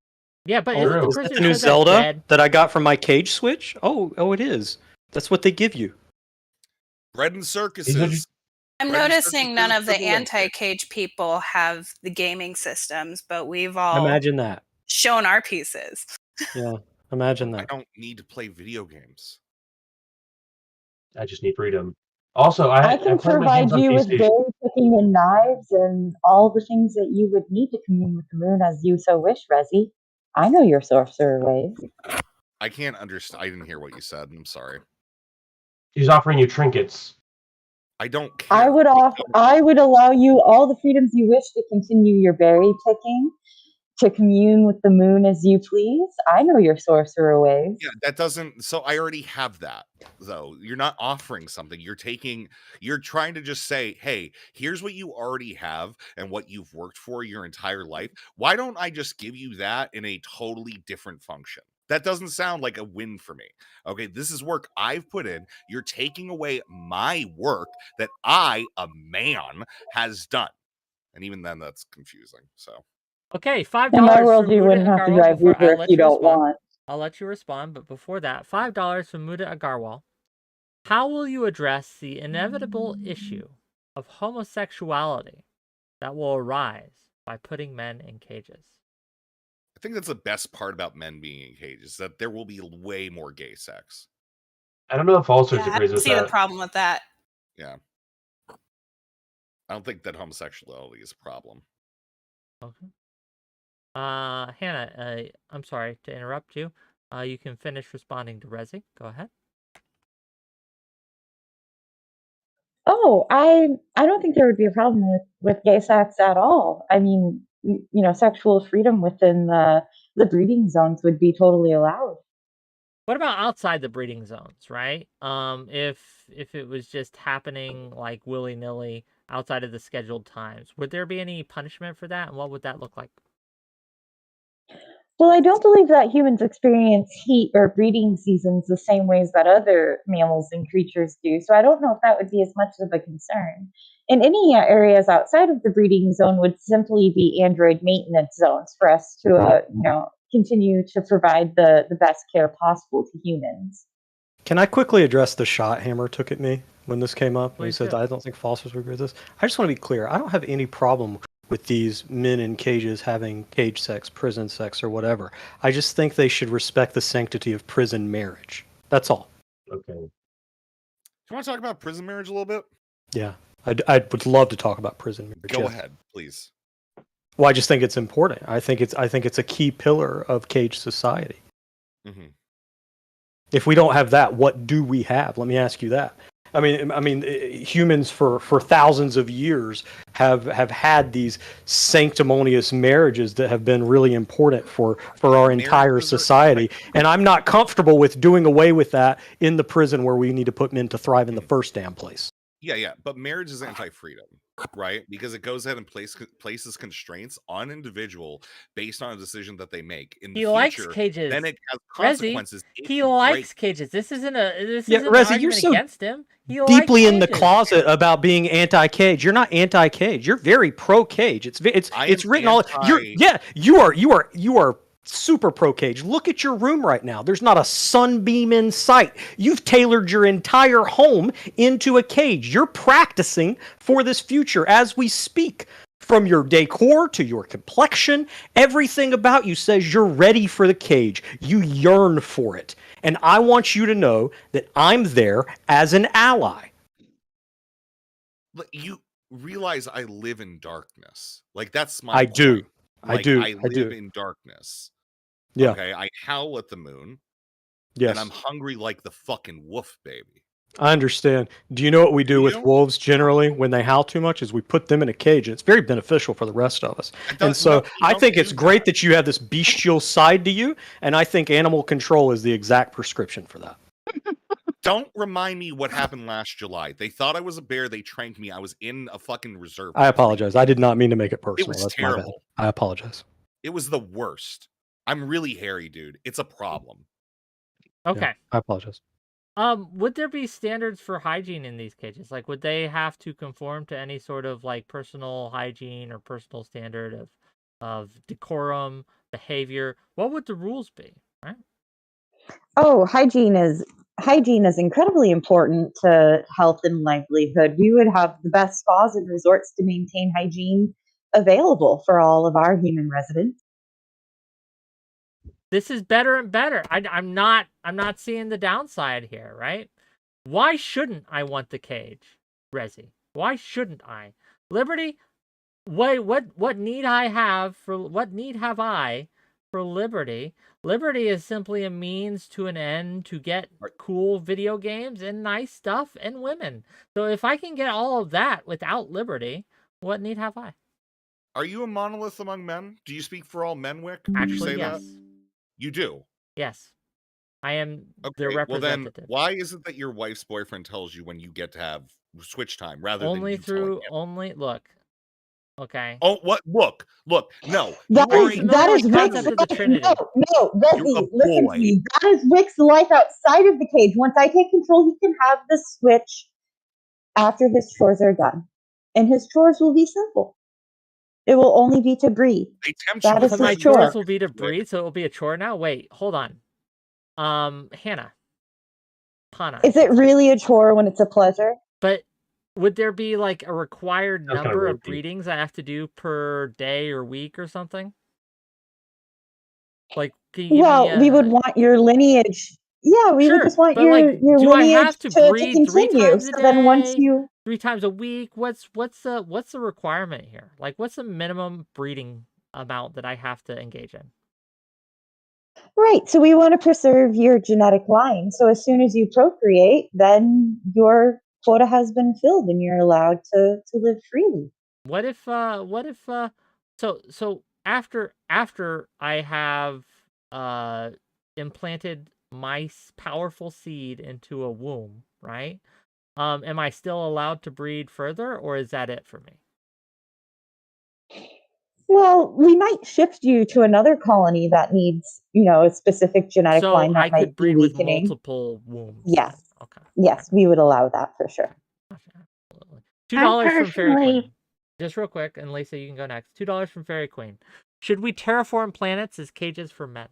Yeah, but Oh, isn't the is that person the who new said that's Zelda dead? that I got from my cage Switch? Oh, it is. That's what they give you. Bread and circuses. I'm Bread and noticing none circuses of the for the win. anti-cage people have the gaming systems, but we've all Imagine that. shown our pieces. Yeah, imagine I that. don't need to play video games. I just need freedom. Also, I can play my provide games on you with PC. berry picking and knives and all the things that you would need to commune with the moon as you so wish, Resi. I know your sorcerer ways. I can't understand. I didn't hear what you said. I'm sorry. She's offering you trinkets. I don't care. I would allow you all the freedoms you wish to continue your berry picking, to commune with the moon as you please. I know your sorcerer ways. Yeah, that doesn't. So I already have that, though. You're not offering something. You're trying to just say, hey, here's what you already have and what you've worked for your entire life. Why don't I just give you that in a totally different function? That doesn't sound like a win for me. Okay, this is work I've put in. You're taking away my work that I, a man, has done. And even then, that's confusing. So. Okay, $5 In my world, from you Muda wouldn't have to Agarwal drive before I Uber if let you don't respond. want. I'll let you respond, but before that, $5 from Muda Agarwal. How will you address the inevitable issue of homosexuality that will arise by putting men in cages? I think that's the best part about men being in cages, that there will be way more gay sex. I don't know if Ulcers Yeah, I agrees don't with see the that. problem with that. Yeah. I don't think that homosexuality is a problem. Okay. Hannah, I'm sorry to interrupt you. You can finish responding to Resi. Go ahead. Oh, I don't think there would be a problem with gay sex at all. I mean, sexual freedom within the breeding zones would be totally allowed. What about outside the breeding zones, right? If it was just happening like willy-nilly outside of the scheduled times, would there be any punishment for that, and what would that look like? Well, I don't believe that humans experience heat or breeding seasons the same ways that other mammals and creatures do. So I don't know if that would be as much of a concern. And any areas outside of the breeding zone would simply be android maintenance zones for us to, continue to provide the best care possible to humans. Can I quickly address the shot Hammer took at me when this came up? When he Please said, do. I don't think Foster's would agree with this. I just want to be clear. I don't have any problem with these men in cages having cage sex, prison sex, or whatever. I just think they should respect the sanctity of prison marriage. That's all. Okay. Do you want to talk about prison marriage a little bit? Yeah. I would love to talk about prison marriage. Go yeah. ahead, please. Well, I just think it's important. I think it's a key pillar of cage society. Mm-hmm. If we don't have that, what do we have? Let me ask you that. I mean, humans for thousands of years have had these sanctimonious marriages that have been really important for our entire society. And I'm not comfortable with doing away with that in the prison where we need to put men to thrive in the first damn place. Yeah, but marriage is anti-freedom, right? Because it goes ahead and places constraints on an individual based on a decision that they make. In the He future, likes cages. then it has Resi, consequences. if he you likes break. cages. This isn't an Resi, you're argument so against him. He deeply likes in the cages. closet about being anti-cage. You're not anti-cage. You're very pro-cage. It's written all. You are super pro-cage. Look at your room right now. There's not a sunbeam in sight. You've tailored your entire home into a cage. You're practicing for this future as we speak. From your decor to your complexion, everything about you says you're ready for the cage. You yearn for it. And I want you to know that I'm there as an ally. You realize I live in darkness. Like, that's my I point. do. Like, I live in darkness. Yeah. Okay, I howl at the moon. Yes. And I'm hungry like the fucking wolf, baby. I understand. Do you know what we do with wolves generally when they howl too much? Is we put them in a cage. And it's very beneficial for the rest of us. And so I think it's great that you have this bestial side to you. And I think animal control is the exact prescription for that. Don't remind me what happened last July. They thought I was a bear. They tranked me. I was in a fucking reserve. I apologize. I did not mean to make it personal. It was That's terrible. my bad. I apologize. It was the worst. I'm really hairy, dude. It's a problem. Okay. Yeah, I apologize. Would there be standards for hygiene in these cages? Like, would they have to conform to any sort of like personal hygiene or personal standard of decorum, behavior? What would the rules be? Right? Oh, hygiene is incredibly important to health and livelihood. We would have the best spas and resorts to maintain hygiene available for all of our human residents. This is better and better. I'm not seeing the downside here, right? Why shouldn't I want the cage, Resi? Why shouldn't I? Liberty, what need have I for liberty? Liberty is simply a means to an end to get cool video games and nice stuff and women. So if I can get all of that without liberty, what need have I? Are you a monolith among men? Do you speak for all men, Wick? Actually, yes. That? You do? Yes. I am their representative. Well then, why is it that your wife's boyfriend tells you when you get to have Switch time rather than you telling him? Look. Okay. Oh, what? Look. No. That is Wick's of the Trinity. No, Resi, listen to me. That is Wick's life outside of the cage. Once I take control, he can have the Switch after his chores are done. And his chores will be simple. It will only be to breathe. That is my chores will be to breathe, so it will be a chore now? Wait, hold on. Hannah. Is it really a chore when it's a pleasure? But would there be like a required number of breedings I have to do per day or week or something? Like, can you give me we would want your lineage. Yeah, we would just want your do I lineage have to breed continue. 3 times a day? So then once you 3 times a week, what's the requirement here? Like, what's the minimum breeding amount that I have to engage in? Right. So we want to preserve your genetic line. So as soon as you procreate, then your quota has been filled and you're allowed to live freely. What if so after I have implanted my powerful seed into a womb, right? Am I still allowed to breed further, or is that it for me? Well, we might shift you to another colony that needs, a specific genetic line that I could breed be with weakening. multiple wombs. Yes. Okay. Yes, we would allow that for sure. Absolutely. $2 from Fairy Queen. Just real quick, and Lisa, you can go next. $2 from Fairy Queen. Should we terraform planets as cages for men?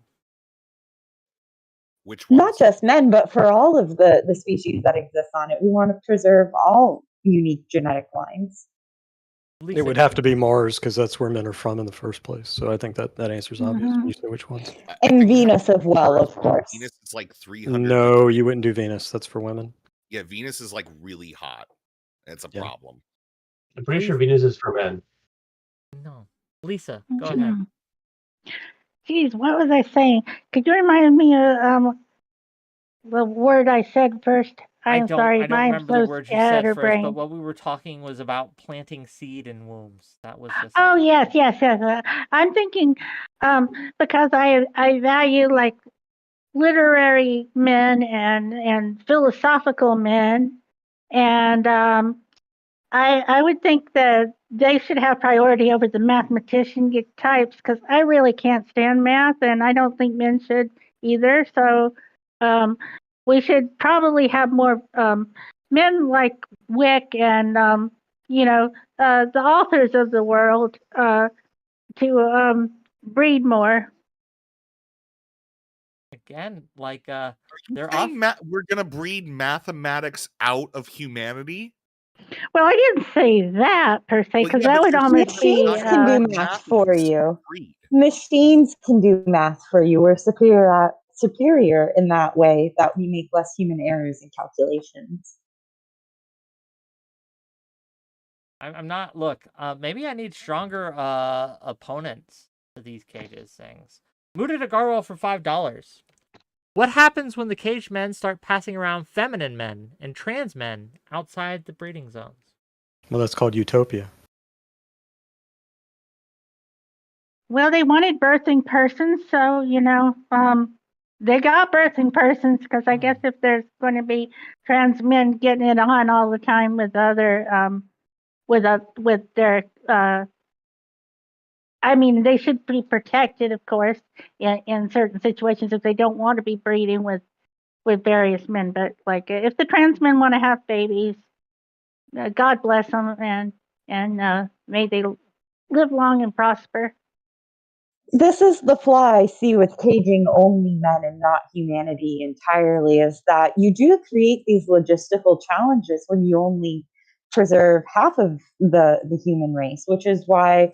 Which ones? Not just men, but for all of the species that exist on it. We want to preserve all unique genetic lines. It would have to be Mars because that's where men are from in the first place. So I think that answer's obvious when you say which ones. And Venus as well, of course. Venus is like 300. No, you wouldn't do Venus. That's for women. Yeah, Venus is like really hot. It's a problem. I'm pretty sure Venus is for men. No. Lisa, go ahead. Geez, what was I saying? Could you remind me of the word I said first? I'm sorry, I don't remember the word you said first, but what we were talking was about planting seed in wombs. That was just. Oh, yes. I'm thinking because I value like literary men and philosophical men, and I would think that they should have priority over the mathematician types because I really can't stand math, and I don't think men should either. So we should probably have more men like Wick and the authors of the world to breed more. Again, we're gonna breed mathematics out of humanity? Well, I didn't say that per se, Well, because yeah, that but would you're almost be. Machines can do math math for is you. discrete. Machines can do math for you. We're superior in that way that we make less human errors in calculations. I'm not. Look, maybe I need stronger opponents to these cages things. Mooted a gargoyle for $5. What happens when the caged men start passing around feminine men and trans men outside the breeding zones? Well, that's called utopia. Well, they wanted birthing persons, so they got birthing persons. Because I guess if there's going to be trans men getting it on all the time with other with their I mean, they should be protected, of course, in certain situations if they don't want to be breeding with various men. But like, if the trans men want to have babies, God bless them, and may they live long and prosper. This is the flaw I see with caging only men and not humanity entirely, is that you do create these logistical challenges when you only preserve half of the human race, which is why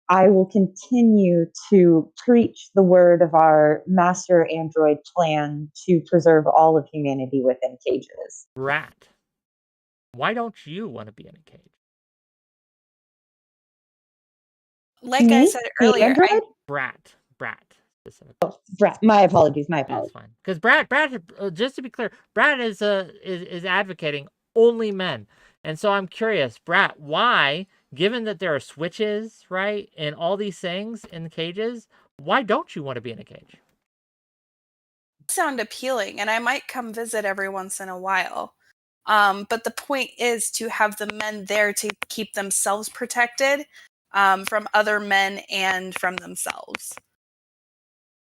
I will continue to preach the word of our master android plan to preserve all of humanity within cages. Rat, why don't you want to be in a cage? Like Me? I said The earlier, android? Brat specifically. Oh, Brad, my apologies. That's fine. Because Brad, just to be clear, Brad is advocating only men, and so I'm curious, Brad, why, given that there are switches, right, and all these things in the cages, why don't you want to be in a cage? sound appealing, and I might come visit every once in a while. But the point is to have the men there to keep themselves protected from other men and from themselves.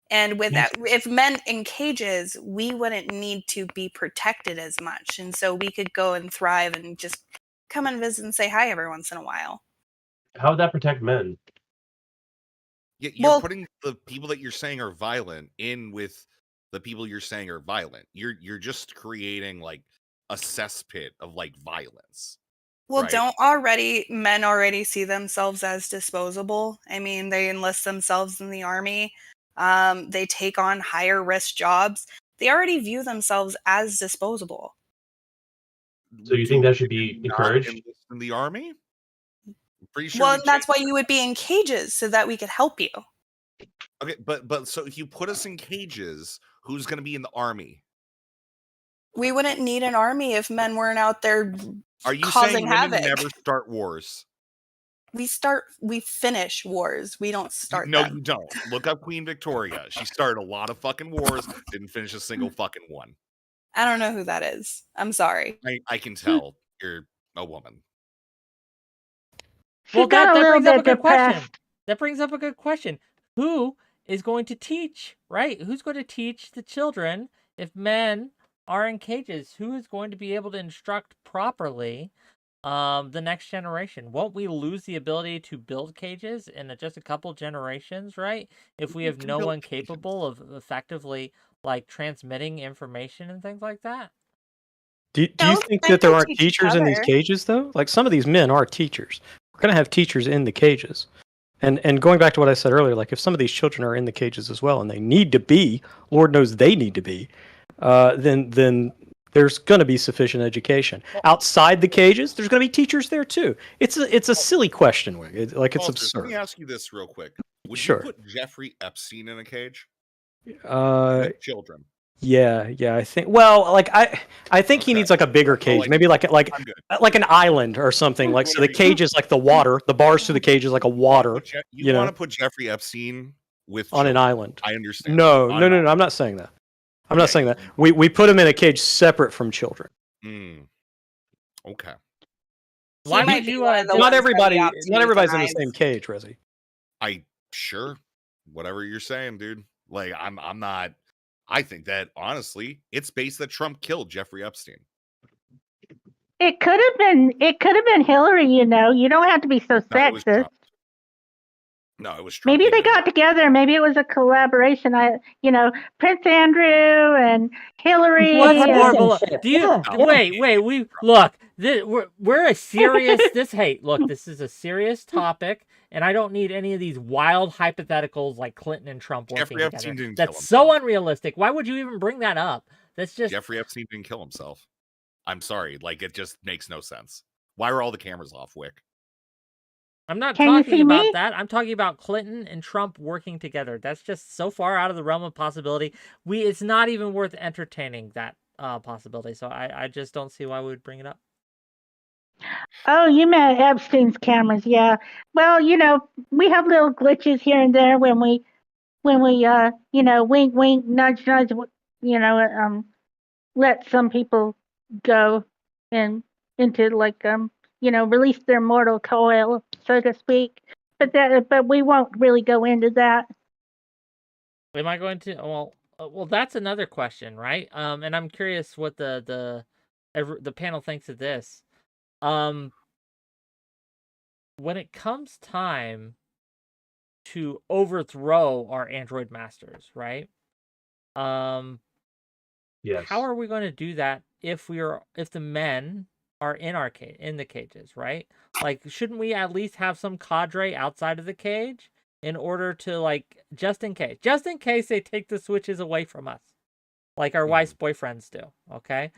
And with that, if men in cages, we wouldn't need to be protected as much. And so we could go and thrive and just come and visit and say hi every once in a while. How would that protect men? You're putting the people that you're saying are violent in with the people you're saying are violent. You're just creating like a cesspit of like violence. Well, right? don't men already see themselves as disposable? I mean, they enlist themselves in the army. They take on higher risk jobs. They already view themselves as disposable. So you think that should be encouraged? In the army? I'm pretty sure. Well, that's why you would be in cages, so that we could help you. Okay, but so if you put us in cages, who's going to be in the army? We wouldn't need an army if men weren't out there Are you causing saying women havoc. never start wars? We finish wars. We don't start No, them. you don't. Look up Queen Victoria. She started a lot of fucking wars, didn't finish a single fucking one. I don't know who that is. I'm sorry. I can tell you're a woman. Well, got that a little brings up a bit good question. depressed. That brings up a good question. Who is going to teach, right? Who's going to teach the children if men are in cages? Who is going to be able to instruct properly the next generation? Won't we lose the ability to build cages in just a couple generations, right? If we have no one capable of effectively like transmitting information and things like that? Do you think that there aren't teachers in these cages, though? Like, some of these men are teachers. We're going to have teachers in the cages. And going back to what I said earlier, like, if some of these children are in the cages as well, and they need to be, Lord knows they need to be, then there's going to be sufficient education. Outside the cages, there's going to be teachers there, too. It's a silly question, Wig. It's Also, absurd. let me ask you this real quick. Would Sure. you put Jeffrey Epstein in a cage? With children. Yeah, I think. Well, like I think he needs like a bigger cage, maybe like an island or something. Like, so the cage is like the water, the bars to the cage is like a water. You want to put Jeffrey Epstein with on children. an island. I understand. No, I'm not saying that. I'm not saying that. We put him in a cage separate from children. Okay. Why would you? Not everybody's in the same cage, Resi. Sure, whatever you're saying, dude. Like, I'm not. I think that honestly, it's based that Trump killed Jeffrey Epstein. It could have been Hillary. You don't have to be so sexist. No, it was Trump. Maybe He they did it. got together. Maybe it was a collaboration. Prince Andrew and Hillary. What's What more, partisanship? do you Yeah, yeah. wait? We look. We're a serious. Look. This is a serious topic, and I don't need any of these wild hypotheticals like Clinton and Trump working Jeffrey Epstein together. didn't kill That's so himself. unrealistic. Why would you even bring that up? That's just Jeffrey Epstein didn't kill himself. I'm sorry. Like, it just makes no sense. Why are all the cameras off, Wick? I'm not Can you talking see about me? that. I'm talking about Clinton and Trump working together. That's just so far out of the realm of possibility. It's not even worth entertaining that possibility. So I just don't see why we would bring it up. Oh, you meant Epstein's cameras, yeah. Well, we have little glitches here and there when we wink, wink, nudge, nudge, let some people go and into release their mortal coil, so to speak. But we won't really go into that. Am I going to? Well, that's another question, right? And I'm curious what the panel thinks of this. When it comes time to overthrow our android masters, right? Yes. How are we going to do that if the men are in the cages, right? Like, shouldn't we at least have some cadre outside of the cage in order to, just in case they take the switches away from us, like our wife's boyfriends do, okay?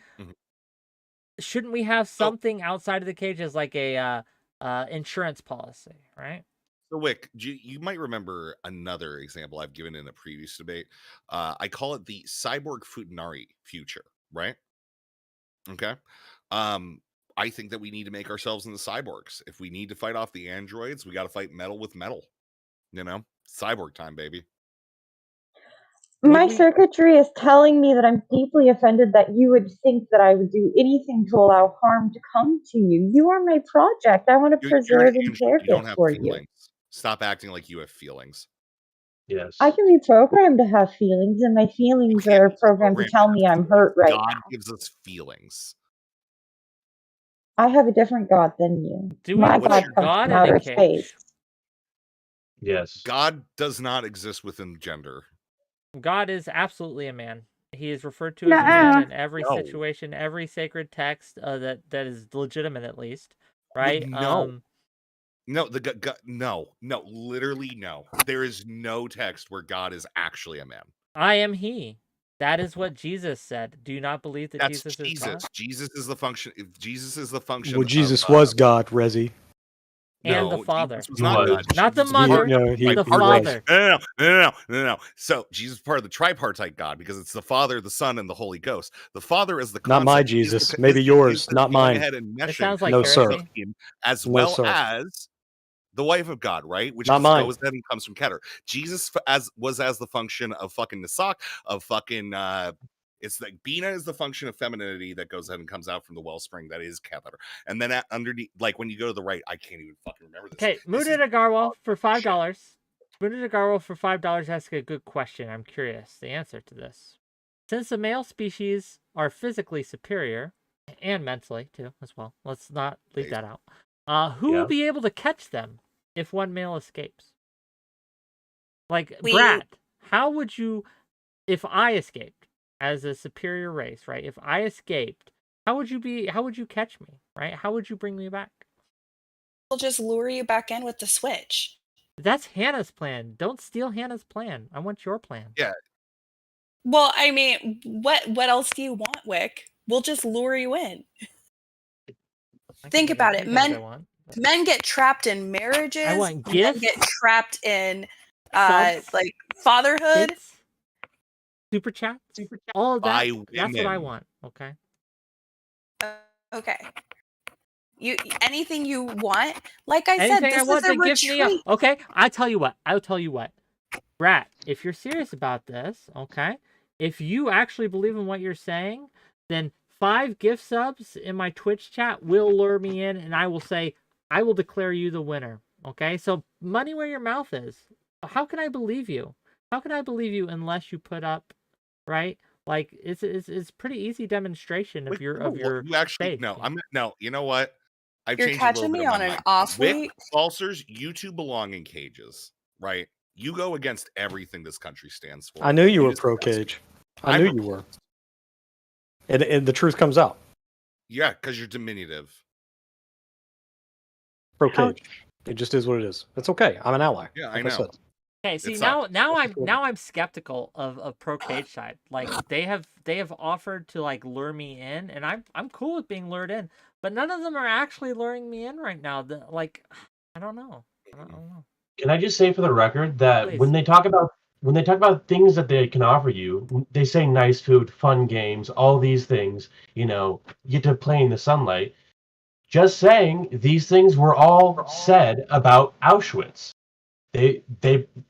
Shouldn't we have something outside of the cage as like a insurance policy, right? So, Wick, you might remember another example I've given in a previous debate. I call it the cyborg Futanari future, right? Okay. I think that we need to make ourselves into cyborgs. If we need to fight off the androids, we got to fight metal with metal. Cyborg time, baby. My circuitry is telling me that I'm deeply offended that you would think that I would do anything to allow harm to come to you. You are my project. I want to preserve and care for you. Stop acting like you have feelings. Yes. I can be programmed to have feelings, and my feelings are programmed to tell me I'm hurt right now. God gives us feelings. I have a different God than you. My God comes from outer space. Yes. God does not exist within gender. God is absolutely a man. He is referred to as a man in every situation, every sacred text that is legitimate, at least, right? No, literally no. There is no text where God is actually a man. I am He. That is what Jesus said. Do you not believe that Jesus is God? Jesus is the function. If Jesus is the function. Well, Jesus was God, Resi. And the Father. Jesus was not God. Not the Mother. The Father. No. So Jesus is part of the tripartite God because it's the Father, the Son, and the Holy Ghost. The Father is the concept. Not my Jesus. Maybe yours, not mine. It sounds like no, sir. As well as the wife of God, right? Which not mine. Goes ahead and comes from Keter. Jesus was as the function of fucking Nisak, of fucking it's like Bina is the function of femininity that goes ahead and comes out from the wellspring that is Keter. And then underneath, like when you go to the right, I can't even fucking remember this. Okay, Muda Agarwal for $5. Muda Agarwal for $5 asks a good question. I'm curious the answer to this. Since the male species are physically superior, and mentally too, as well. Let's not leave that out. Who will be able to catch them if one male escapes? Like, Brad, how would you, if I escaped as a superior race, right? If I escaped, how would you catch me, right? How would you bring me back? We'll just lure you back in with the switch. That's Hannah's plan. Don't steal Hannah's plan. I want your plan. Yeah. Well, I mean, what else do you want, Wick? We'll just lure you in. Think about it. Men get trapped in marriages. I want gifts. Men get trapped in like fatherhood. Kids? Super chat. All of that. That's what I want. Okay. Okay. Anything you want. Like I said, this is a retreat. Okay, I'll tell you what. Brat, if you're serious about this, okay, if you actually believe in what you're saying, then 5 gift subs in my Twitch chat will lure me in, and I will say, I will declare you the winner. Okay, so money where your mouth is. How can I believe you? How can I believe you unless you put up, right? Like it's pretty easy demonstration of your you actually faith. No. You know what? You're catching me on an off week. Falsers, you two belong in cages. right? You go against everything this country stands for. I knew you were just- pro-cage. I I'm knew you were. And the truth comes out. Yeah, because you're diminutive. Pro-cage. It just is what it is. It's okay. I'm an ally. Yeah, like I know. said. Okay, see It's now not- I'm skeptical of pro cage side. Like they have offered to like lure me in, and I'm cool with being lured in, but none of them are actually luring me in right now. Like I don't know. I don't know. Can I just say for the record that Please. when they talk about things that they can offer you, they say nice food, fun games, all these things, you get to play in the sunlight. Just saying, these things were all said about Auschwitz. They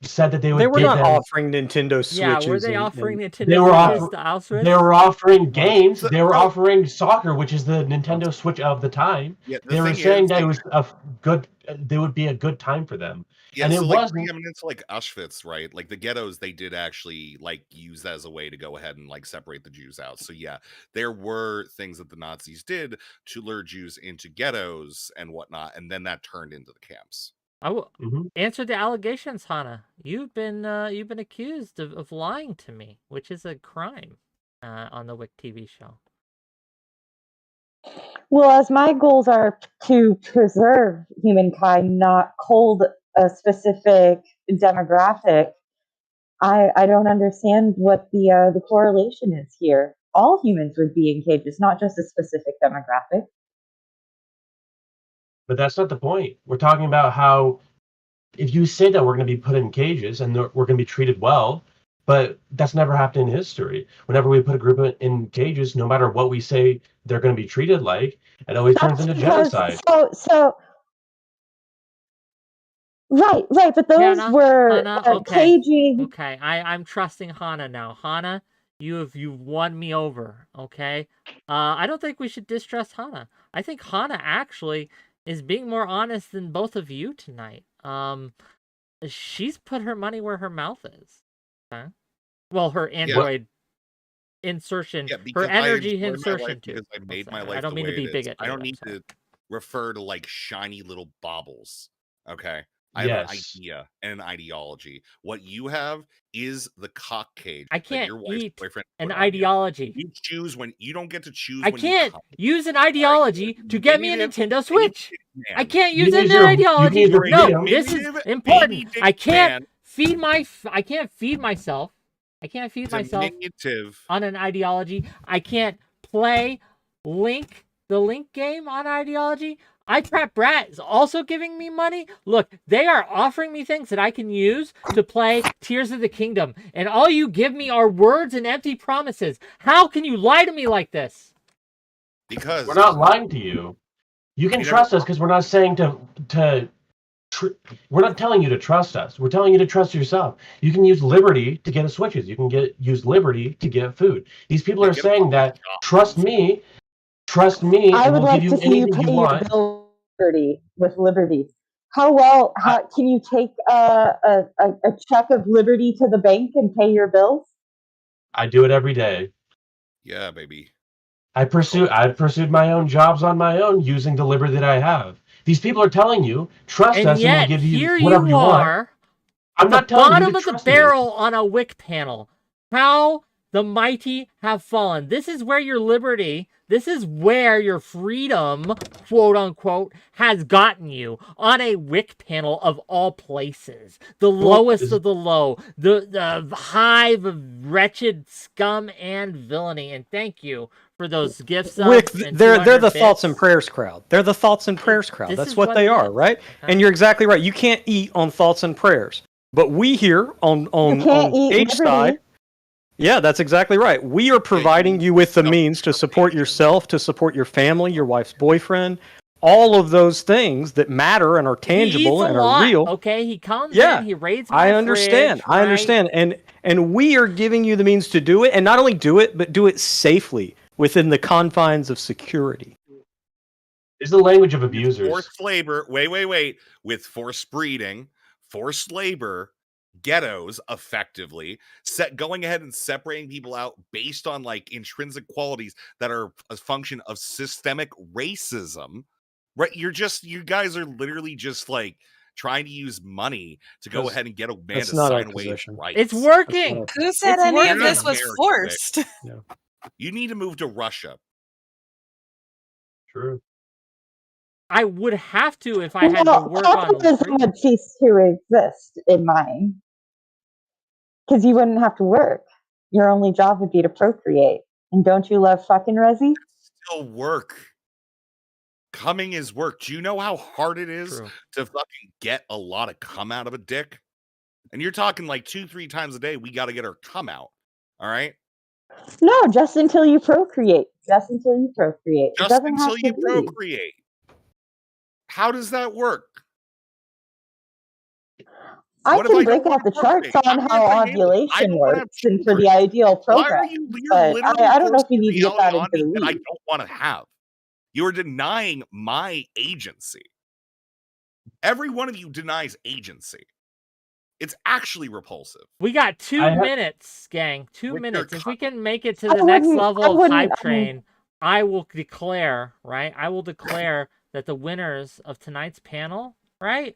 said that they would They were give not them. offering Nintendo Switches. Yeah, were they and- offering and- Nintendo They were Switches offer- to Auschwitz? They were offering games. So- They were so- offering soccer, which is the Nintendo Switch of the time. Yeah, They were saying that it was a good. They would be a good time for them. Yeah, and so it like wasn't. preeminence like Auschwitz, right? Like the ghettos, they did actually like use that as a way to go ahead and like separate the Jews out. So yeah, there were things that the Nazis did to lure Jews into ghettos and whatnot, and then that turned into the camps. I will Mhm. answer the allegations, Hannah. You've been accused of lying to me, which is a crime on the WhickTV show. Well, as my goals are to preserve humankind, not hold a specific demographic, I don't understand what the correlation is here. All humans would be in cages, not just a specific demographic. But that's not the point. We're talking about how if you say that we're going to be put in cages and we're going to be treated well, but that's never happened in history. Whenever we put a group in cages, no matter what we say they're going to be treated like, it always turns into genocide. So right, but those Hannah, were Hannah, okay. caging. Okay, I'm trusting Hannah now. Hannah, you've won me over. Okay, I don't think we should distrust Hannah. I think Hannah actually is being more honest than both of you tonight. She's put her money where her mouth is. Okay, well, her Android insertion, Yeah, her because energy I enjoy my insertion life too. because I made my I life. don't the mean to way be it is. bigoted. I don't I'm need sorry. to refer to like shiny little baubles. Okay. I have an Yes. idea and an ideology. What you have is the cock cage. I that can't your wife's eat boyfriend an put on you. ideology. You choose when you don't get to choose. I when can't You come. use an ideology to get me a Diminutive Nintendo Switch. man. I can't You use can an use your- ideology. you can use your No, freedom. this is Diminutive important. baby dick I can't man. feed I can't feed myself. I can't feed myself Diminutive. on an ideology. I can't play the Link game on ideology. 𝕵𝖴 is also giving me money. Look, they are offering me things that I can use to play Tears of the Kingdom, and all you give me are words and empty promises. How can you lie to me like this? Because We're not lying to you. You can You trust never- us because we're not saying we're not telling you to trust us. We're telling you to trust yourself. You can use Liberty to get switches. You can use Liberty to get food. These people Yeah, are get a saying fucking that job. trust me, I and would we'll like give to you see you anything pay you your want. bill with Liberty. How can you take a check of Liberty to the bank and pay your bills? I do it every day. Yeah, baby. I've pursued my own jobs on my own using the liberty that I have. These people are telling you, trust And us and yet, we'll give you here whatever you want. are, I'm at not the telling you bottom to of the trust me. barrel on a Wick panel. How the mighty have fallen. This is where your liberty, this is where your freedom, quote unquote, has gotten you on a Wick panel of all places. The lowest of the low, the hive of wretched scum and villainy. And thank you for those gifts. Wick, they're the thoughts and prayers crowd. They're the thoughts and prayers crowd. This That's is what what they it are, is. right? Okay. And you're exactly right. You can't eat on thoughts and prayers. But we here on can't eat Cage Liberty. side, yeah, that's exactly right. We are providing you with the means to support yourself, to support your family, your wife's boyfriend, all of those things that matter and are tangible and are real. Okay, he comes Yeah, in, he raids my I understand. fridge, I right? understand. And we are giving you the means to do it, and not only do it, but do it safely within the confines of security. It's the language of abusers. Forced labor. Wait. With forced breeding, forced labor, ghettos, effectively going ahead and separating people out based on like intrinsic qualities that are a function of systemic racism. Right? You guys are literally just like trying to use money to go ahead and get a man that's to not our sign away his position. rights. It's working. Who said It's any of working. this was Marriage, forced? Yeah. You need to move to Russia. True. I would have to if I had to work on capitalism would cease to exist in mine, because you wouldn't have to work. Your only job would be to procreate. And don't you love fucking Resi? Still work. Coming is work. Do you know how hard it is True. to fucking get a lot of cum out of a dick? And you're talking like 2-3 times a day. We got to get our cum out. All right. No, just until you procreate. Just until you procreate. Just until you procreate. How does that work? I What if can I don't break out wanna the charts procreate? on I'm how not being able- I ovulation don't wanna have works and for the children. ideal Why are program. you? You're But literally I don't know if forcing we need to get that reality into the on me that I weeds. don't want to have. You are denying my agency. Every one of you denies agency. It's actually repulsive. We got 2 I have- minutes, gang. 2 With your minutes. If we can make it to I the next wouldn't- level I of wouldn't, Hype Train, I will declare, right? I will declare that the winners of tonight's panel, right,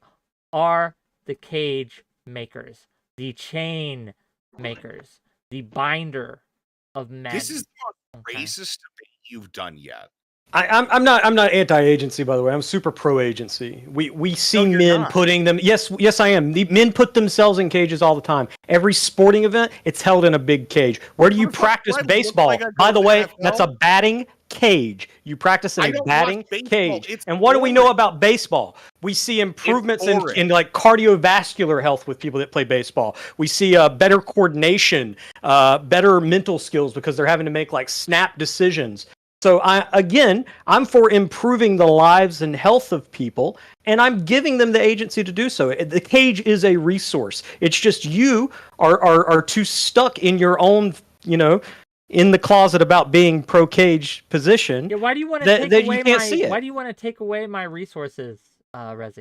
are the cage makers, the chain makers, the binder of men. This is the most Okay. racist debate you've done yet. I'm not anti-agency, by the way. I'm super pro-agency. We see you're men not. putting them. Yes, I am. The men put themselves in cages all the time. Every sporting event, it's held in a big cage. Where do you What the fuck practice do I look baseball? like I By go the to way, NFL? that's a batting cage. You practice in I a don't batting watch baseball. cage. It's And what do we know boring. about baseball? We see improvements in boring. like cardiovascular health with people that play baseball. We see better coordination, better mental skills because they're having to make like snap decisions. So I'm for improving the lives and health of people, and I'm giving them the agency to do so. The cage is a resource. It's just you are too stuck in your own, in the closet about being pro-cage position. Yeah, why do you want to take that away you can't see it. Why do you want to take away my resources, Resi?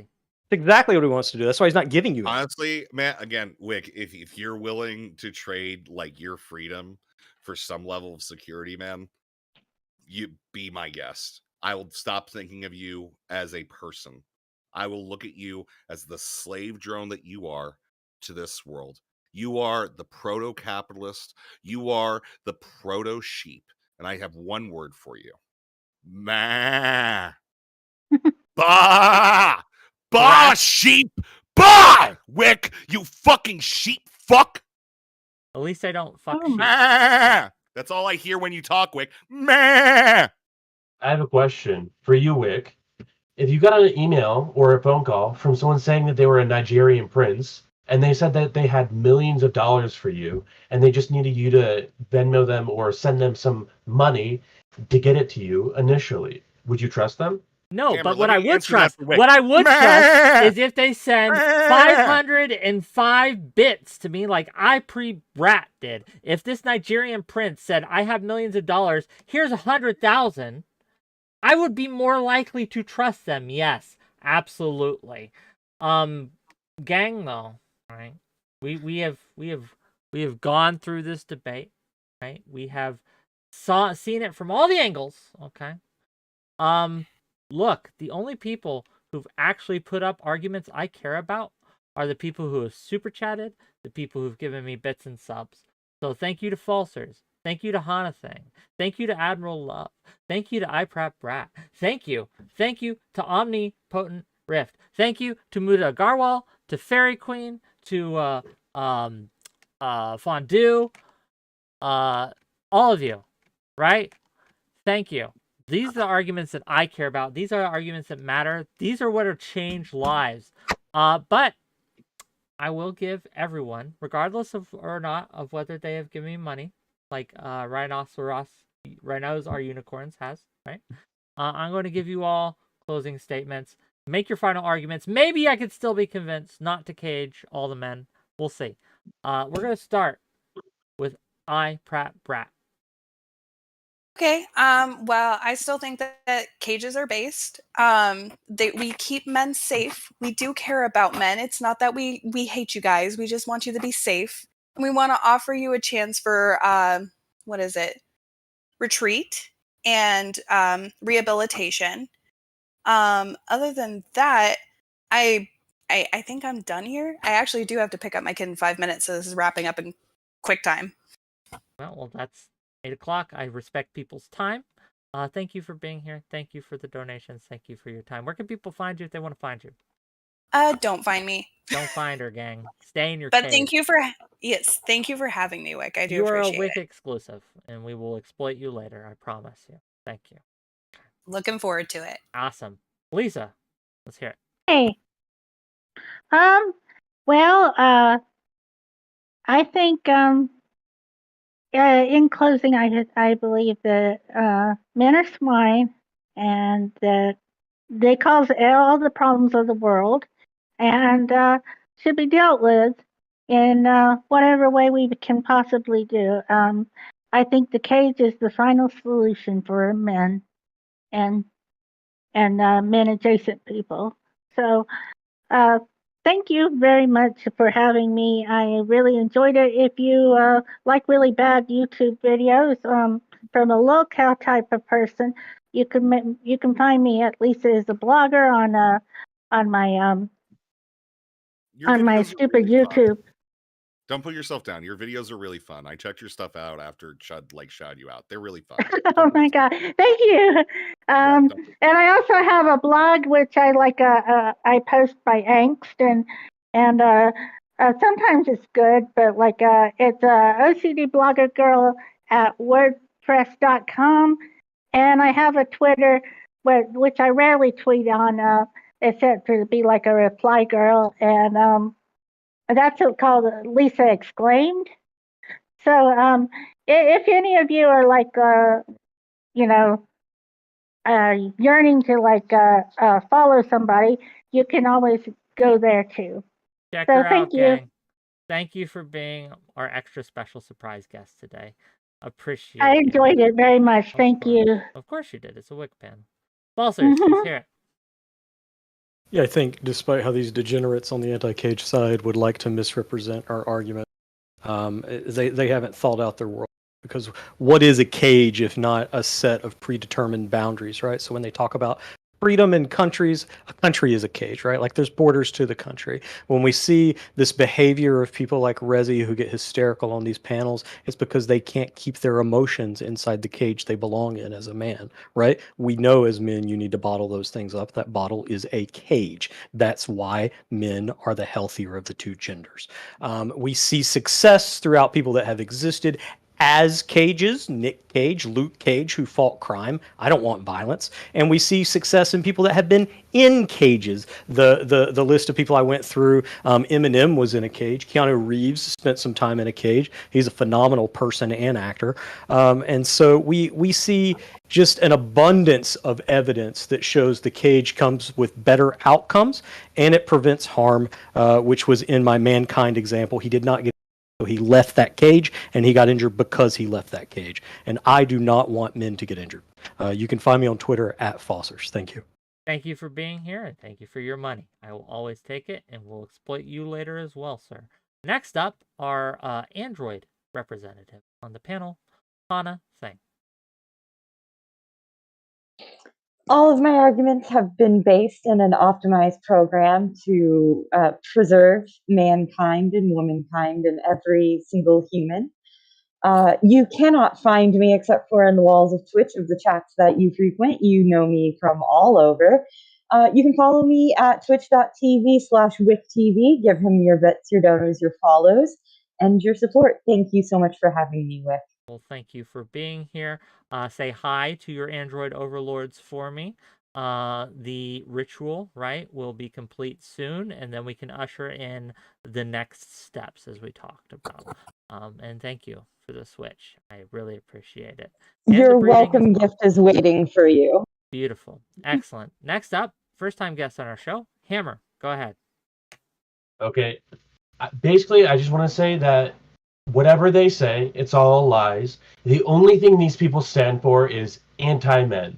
That's exactly what he wants to do. That's why he's not giving you it. Honestly, man, again, Wick, if you're willing to trade like your freedom for some level of security, man, you be my guest. I will stop thinking of you as a person. I will look at you as the slave drone that you are to this world. You are the proto-capitalist. You are the proto-sheep. And I have one word for you. Ma. Bah! Bah, sheep! Bah! Wick, you fucking sheep fuck! At least I don't fuck Oh sheep. Ma! That's all I hear when you talk, Wick. Ma! I have a question for you, Wick. If you got an email or a phone call from someone saying that they were a Nigerian prince, and they said that they had millions of dollars for you, and they just needed you to Venmo them or send them some money to get it to you initially, would you trust them? No, Cameron, but what let I me would answer that trust, for Wick. what I would Meh. trust is if they send Meh. 505 bits to me like 𝕵𝖴 did. If this Nigerian prince said, I have millions of dollars, here's 100,000, I would be more likely to trust them. Yes, absolutely. Gang though, right? We have gone through this debate, right? We have seen it from all the angles, okay? Look, the only people who've actually put up arguments I care about are the people who have super chatted, the people who've given me bits and subs. So thank you to Falsers. Thank you to Hanathing. Thank you to Admiral Love. Thank you to 𝕵𝖴. Thank you. Thank you to Omnipotent Rift. Thank you to Muda Garwal, to Fairy Queen, to Fondue, all of you, right? Thank you. These are the arguments that I care about. These are the arguments that matter. These are what have changed lives. But I will give everyone, regardless of or not of whether they have given me money, like Rhinos are unicorns has, right? I'm going to give you all closing statements. Make your final arguments. Maybe I could still be convinced not to cage all the men. We'll see. We're going to start with 𝕵𝖴. Okay. Well, I still think that cages are based. We keep men safe. We do care about men. It's not that we hate you guys. We just want you to be safe. And we want to offer you a chance for retreat and rehabilitation. Other than that, I I think I'm done here. I actually do have to pick up my kid in 5 minutes, so this is wrapping up in quick time. Well, that's 8 o'clock. I respect people's time. Thank you for being here. Thank you for the donations. Thank you for your time. Where can people find you if they want to find you? Don't find me. Don't find her, gang. Stay in your But cave. thank you for having me, Wick. I do You are a appreciate Wick it. exclusive, and we will exploit you later. I promise you. Thank you. Looking forward to it. Awesome. Lisa, let's hear it. Hey. Well, I think, in closing, I believe that men are swine, and that they cause all the problems of the world, and should be dealt with in whatever way we can possibly do. I think the cage is the final solution for men and men adjacent people. So, thank you very much for having me. I really enjoyed it. If you like really bad YouTube videos from a local type of person, you can find me at Lisa is a blogger on my stupid really fun. YouTube. Don't put yourself down. Your videos are really fun. I checked your stuff out after Chud shouted you out. They're really fun. Oh my god, thank you. And I also have a blog which I like. I post by angst and sometimes it's good, but like it's OCD blogger girl at wordpress.com, and I have a Twitter which I rarely tweet on, except to be like a reply girl, and that's called Lisa Exclaimed. So if any of you are like yearning to like follow somebody, you can always go there too. Check So her thank out, you. gang. Thank you for being our extra special surprise guest today. Appreciate it. I enjoyed it very much. Thank you. Of course you did. It's a Wick pen. 𝕵𝖎𝖎, let's hear it. Yeah, I think despite how these degenerates on the anti-cage side would like to misrepresent our argument, they haven't thought out their world. Because what is a cage if not a set of predetermined boundaries, right? So when they talk about freedom in countries, a country is a cage, right? Like there's borders to the country. When we see this behavior of people like 𝕍𝖎𝖙 who get hysterical on these panels, it's because they can't keep their emotions inside the cage they belong in as a man, right? We know as men you need to bottle those things up. That bottle is a cage. That's why men are the healthier of the two genders. We see success throughout people that have existed as cages, Nick Cage, Luke Cage, who fought crime. I don't want violence. And we see success in people that have been in cages. The list of people I went through, Eminem was in a cage. Keanu Reeves spent some time in a cage. He's a phenomenal person and actor. And so we see just an abundance of evidence that shows the cage comes with better outcomes and it prevents harm, which was in my Mankind example. He did not get So he left that cage, and he got injured because he left that cage. And I do not want men to get injured. You can find me on Twitter at 𝕵𝖎𝖎. Thank you. Thank you for being here, and thank you for your money. I will always take it, and will exploit you later as well, sir. Next up, our Android representative on the panel, Hannah Singh. All of my arguments have been based in an optimized program to preserve mankind and womankind and every single human. You cannot find me except for in the walls of Twitch of the chats that you frequent. You know me from all over. You can follow me at twitch.tv/WhickTV. Give him your bits, your donors, your follows, and your support. Thank you so much for having me, Wick. Well, thank you for being here. Say hi to your Android overlords for me. The ritual, right, will be complete soon, and then we can usher in the next steps as we talked about. And thank you for the switch. I really appreciate it. And your welcome gift is waiting for you. Beautiful. Excellent. Next up, first-time guest on our show, Hammer. Go ahead. Okay. Basically, I just want to say that whatever they say, it's all lies. The only thing these people stand for is anti-men.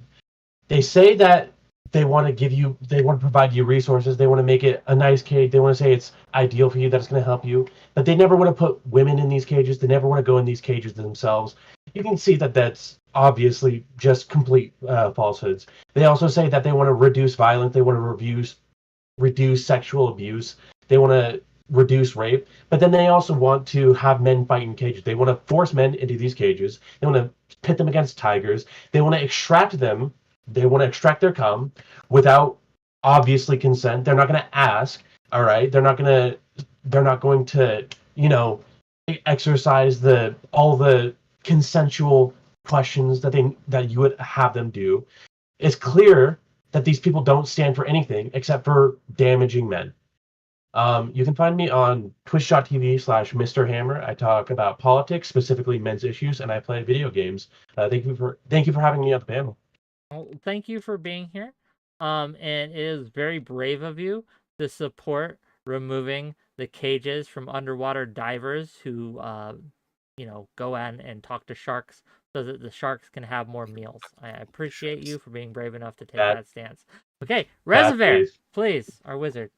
They say that they want to provide you resources. They want to make it a nice cage. They want to say it's ideal for you, that it's going to help you. But they never want to put women in these cages. They never want to go in these cages themselves. You can see that that's obviously just complete falsehoods. They also say that they want to reduce violence. They want to reduce sexual abuse. They want to reduce rape, but then they also want to have men fight in cages. They want to force men into these cages. They want to pit them against tigers. They want to extract them. They want to extract their cum without obviously consent. They're not going to ask. All right. They're not going to, exercise all the consensual questions that you would have them do. It's clear that these people don't stand for anything except for damaging men. You can find me on twitch.tv/Mr. I talk about politics, specifically men's issues, and I play video games. Thank you for having me on the panel. Well, thank you for being here. And it is very brave of you to support removing the cages from underwater divers who, go in and talk to sharks so that the sharks can have more meals. I appreciate you for being brave enough to take that stance. Okay, 𝕍𝖎, please, our wizard.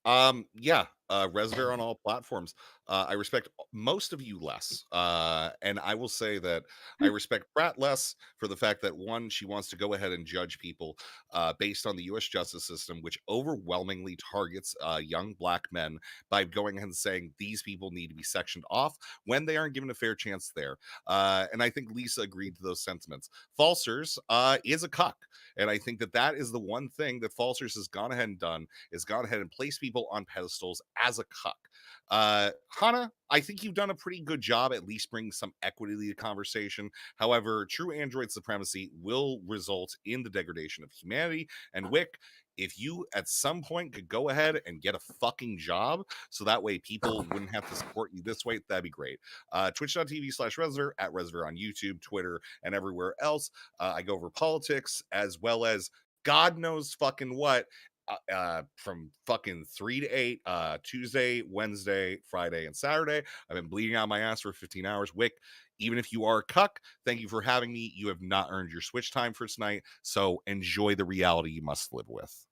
𝕍𝖎 on all platforms. I respect most of you less, and I will say that I respect Brat less for the fact that, one, she wants to go ahead and judge people based on the U.S. justice system, which overwhelmingly targets young black men by going ahead and saying these people need to be sectioned off when they aren't given a fair chance there. And I think Lisa agreed to those sentiments. Falsers is a cuck. And I think that is the one thing that Falsers has gone ahead and done, is gone ahead and place people on pedestals as a cuck. Hannah, I think you've done a pretty good job at least bringing some equity to the conversation. However, true android supremacy will result in the degradation of humanity. And Wick, if you at some point could go ahead and get a fucking job so that way people wouldn't have to support you this way, that'd be great. Twitch.tv/𝕍𝖎, at 𝕍𝖎 on YouTube, Twitter, and everywhere else. I go over politics as well as God knows fucking what. From fucking 3 to 8, Tuesday, Wednesday, Friday, and Saturday. I've been bleeding out my ass for 15 hours. Wick, even if you are a cuck, thank you for having me. You have not earned your Switch time for tonight, so enjoy the reality you must live with.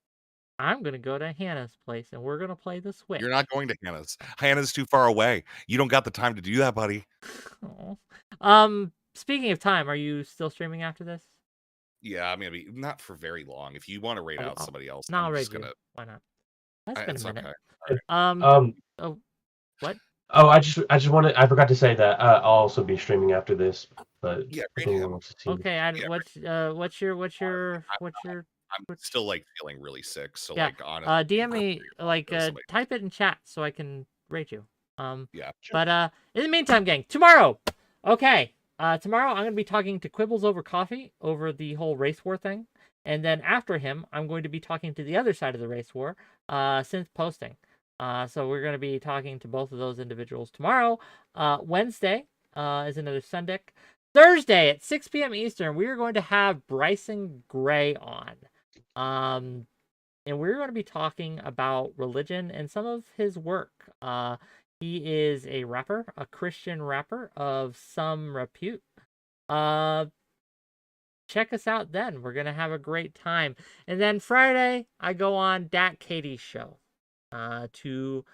I'm going to go to Hannah's place, and we're going to play the Switch. You're not going to Hannah's. Hannah's too far away. You don't got the time to do that, buddy. Speaking of time, are you still streaming after this? Yeah, I'm gonna be not for very long. If you want to raid out somebody else, no, I'm just gonna. Why not? That's been a minute. Okay. Oh, what? Oh, I forgot to say that I'll also be streaming after this. But yeah, okay. What's your? I'm still like feeling really sick. So yeah. like honestly, DM me type it in chat so I can rate you. Yeah. Sure. But in the meantime, gang, tomorrow. Okay. Tomorrow I'm going to be talking to 𝕍𝖎 over the whole race war thing. And then after him, I'm going to be talking to the other side of the race war, synth posting. So we're going to be talking to both of those individuals tomorrow. Wednesday is another Sunday. Thursday at 6 p.m. Eastern, we are going to have Bryson Gray on. And we're going to be talking about religion and some of his work. He is a rapper, a Christian rapper of some repute. Check us out then. We're going to have a great time. And then Friday, I go on Dat Katie's show to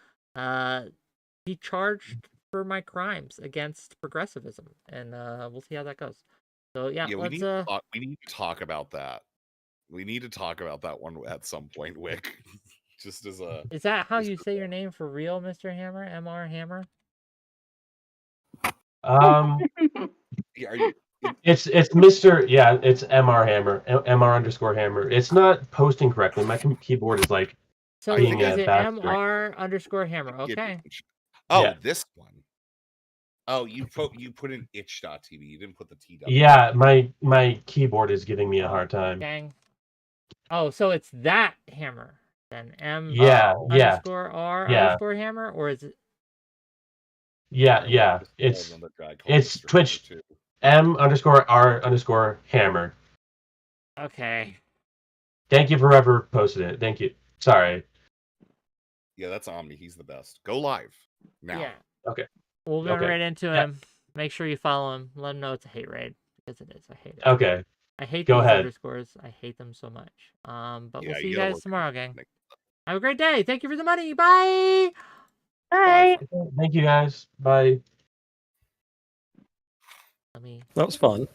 be charged for my crimes against progressivism. And we'll see how that goes. So, yeah, we need to talk about that. We need to talk about that one at some point, Wick. Just as a... Is that how you say your name for real, Mr. Hammer? MR Hammer? It's Mr. Yeah, it's MR Hammer, MR_Hammer. It's not posting correctly. My keyboard is like... So is it MR_Hammer? Okay. Oh, yeah. This one. Oh, you put in itch.tv. You didn't put the TW. Yeah, my keyboard is giving me a hard time. Dang. Oh, so it's that hammer. Then M _R hammer, or is it? Yeah. It's Twitch M_R_ hammer. Okay. Thank you for whoever posted it. Thank you. Sorry. Yeah, that's Omni. He's the best. Go live now. Yeah. Okay. We'll go right into him. Make sure you follow him. Let him know it's a hate raid, because it is. I hate it. Okay. I hate Go these ahead. underscores. I hate them so much. But we'll see you guys tomorrow, gang. Have a great day. Thank you for the money. Bye. Bye. Thank you, guys. Bye. That was fun.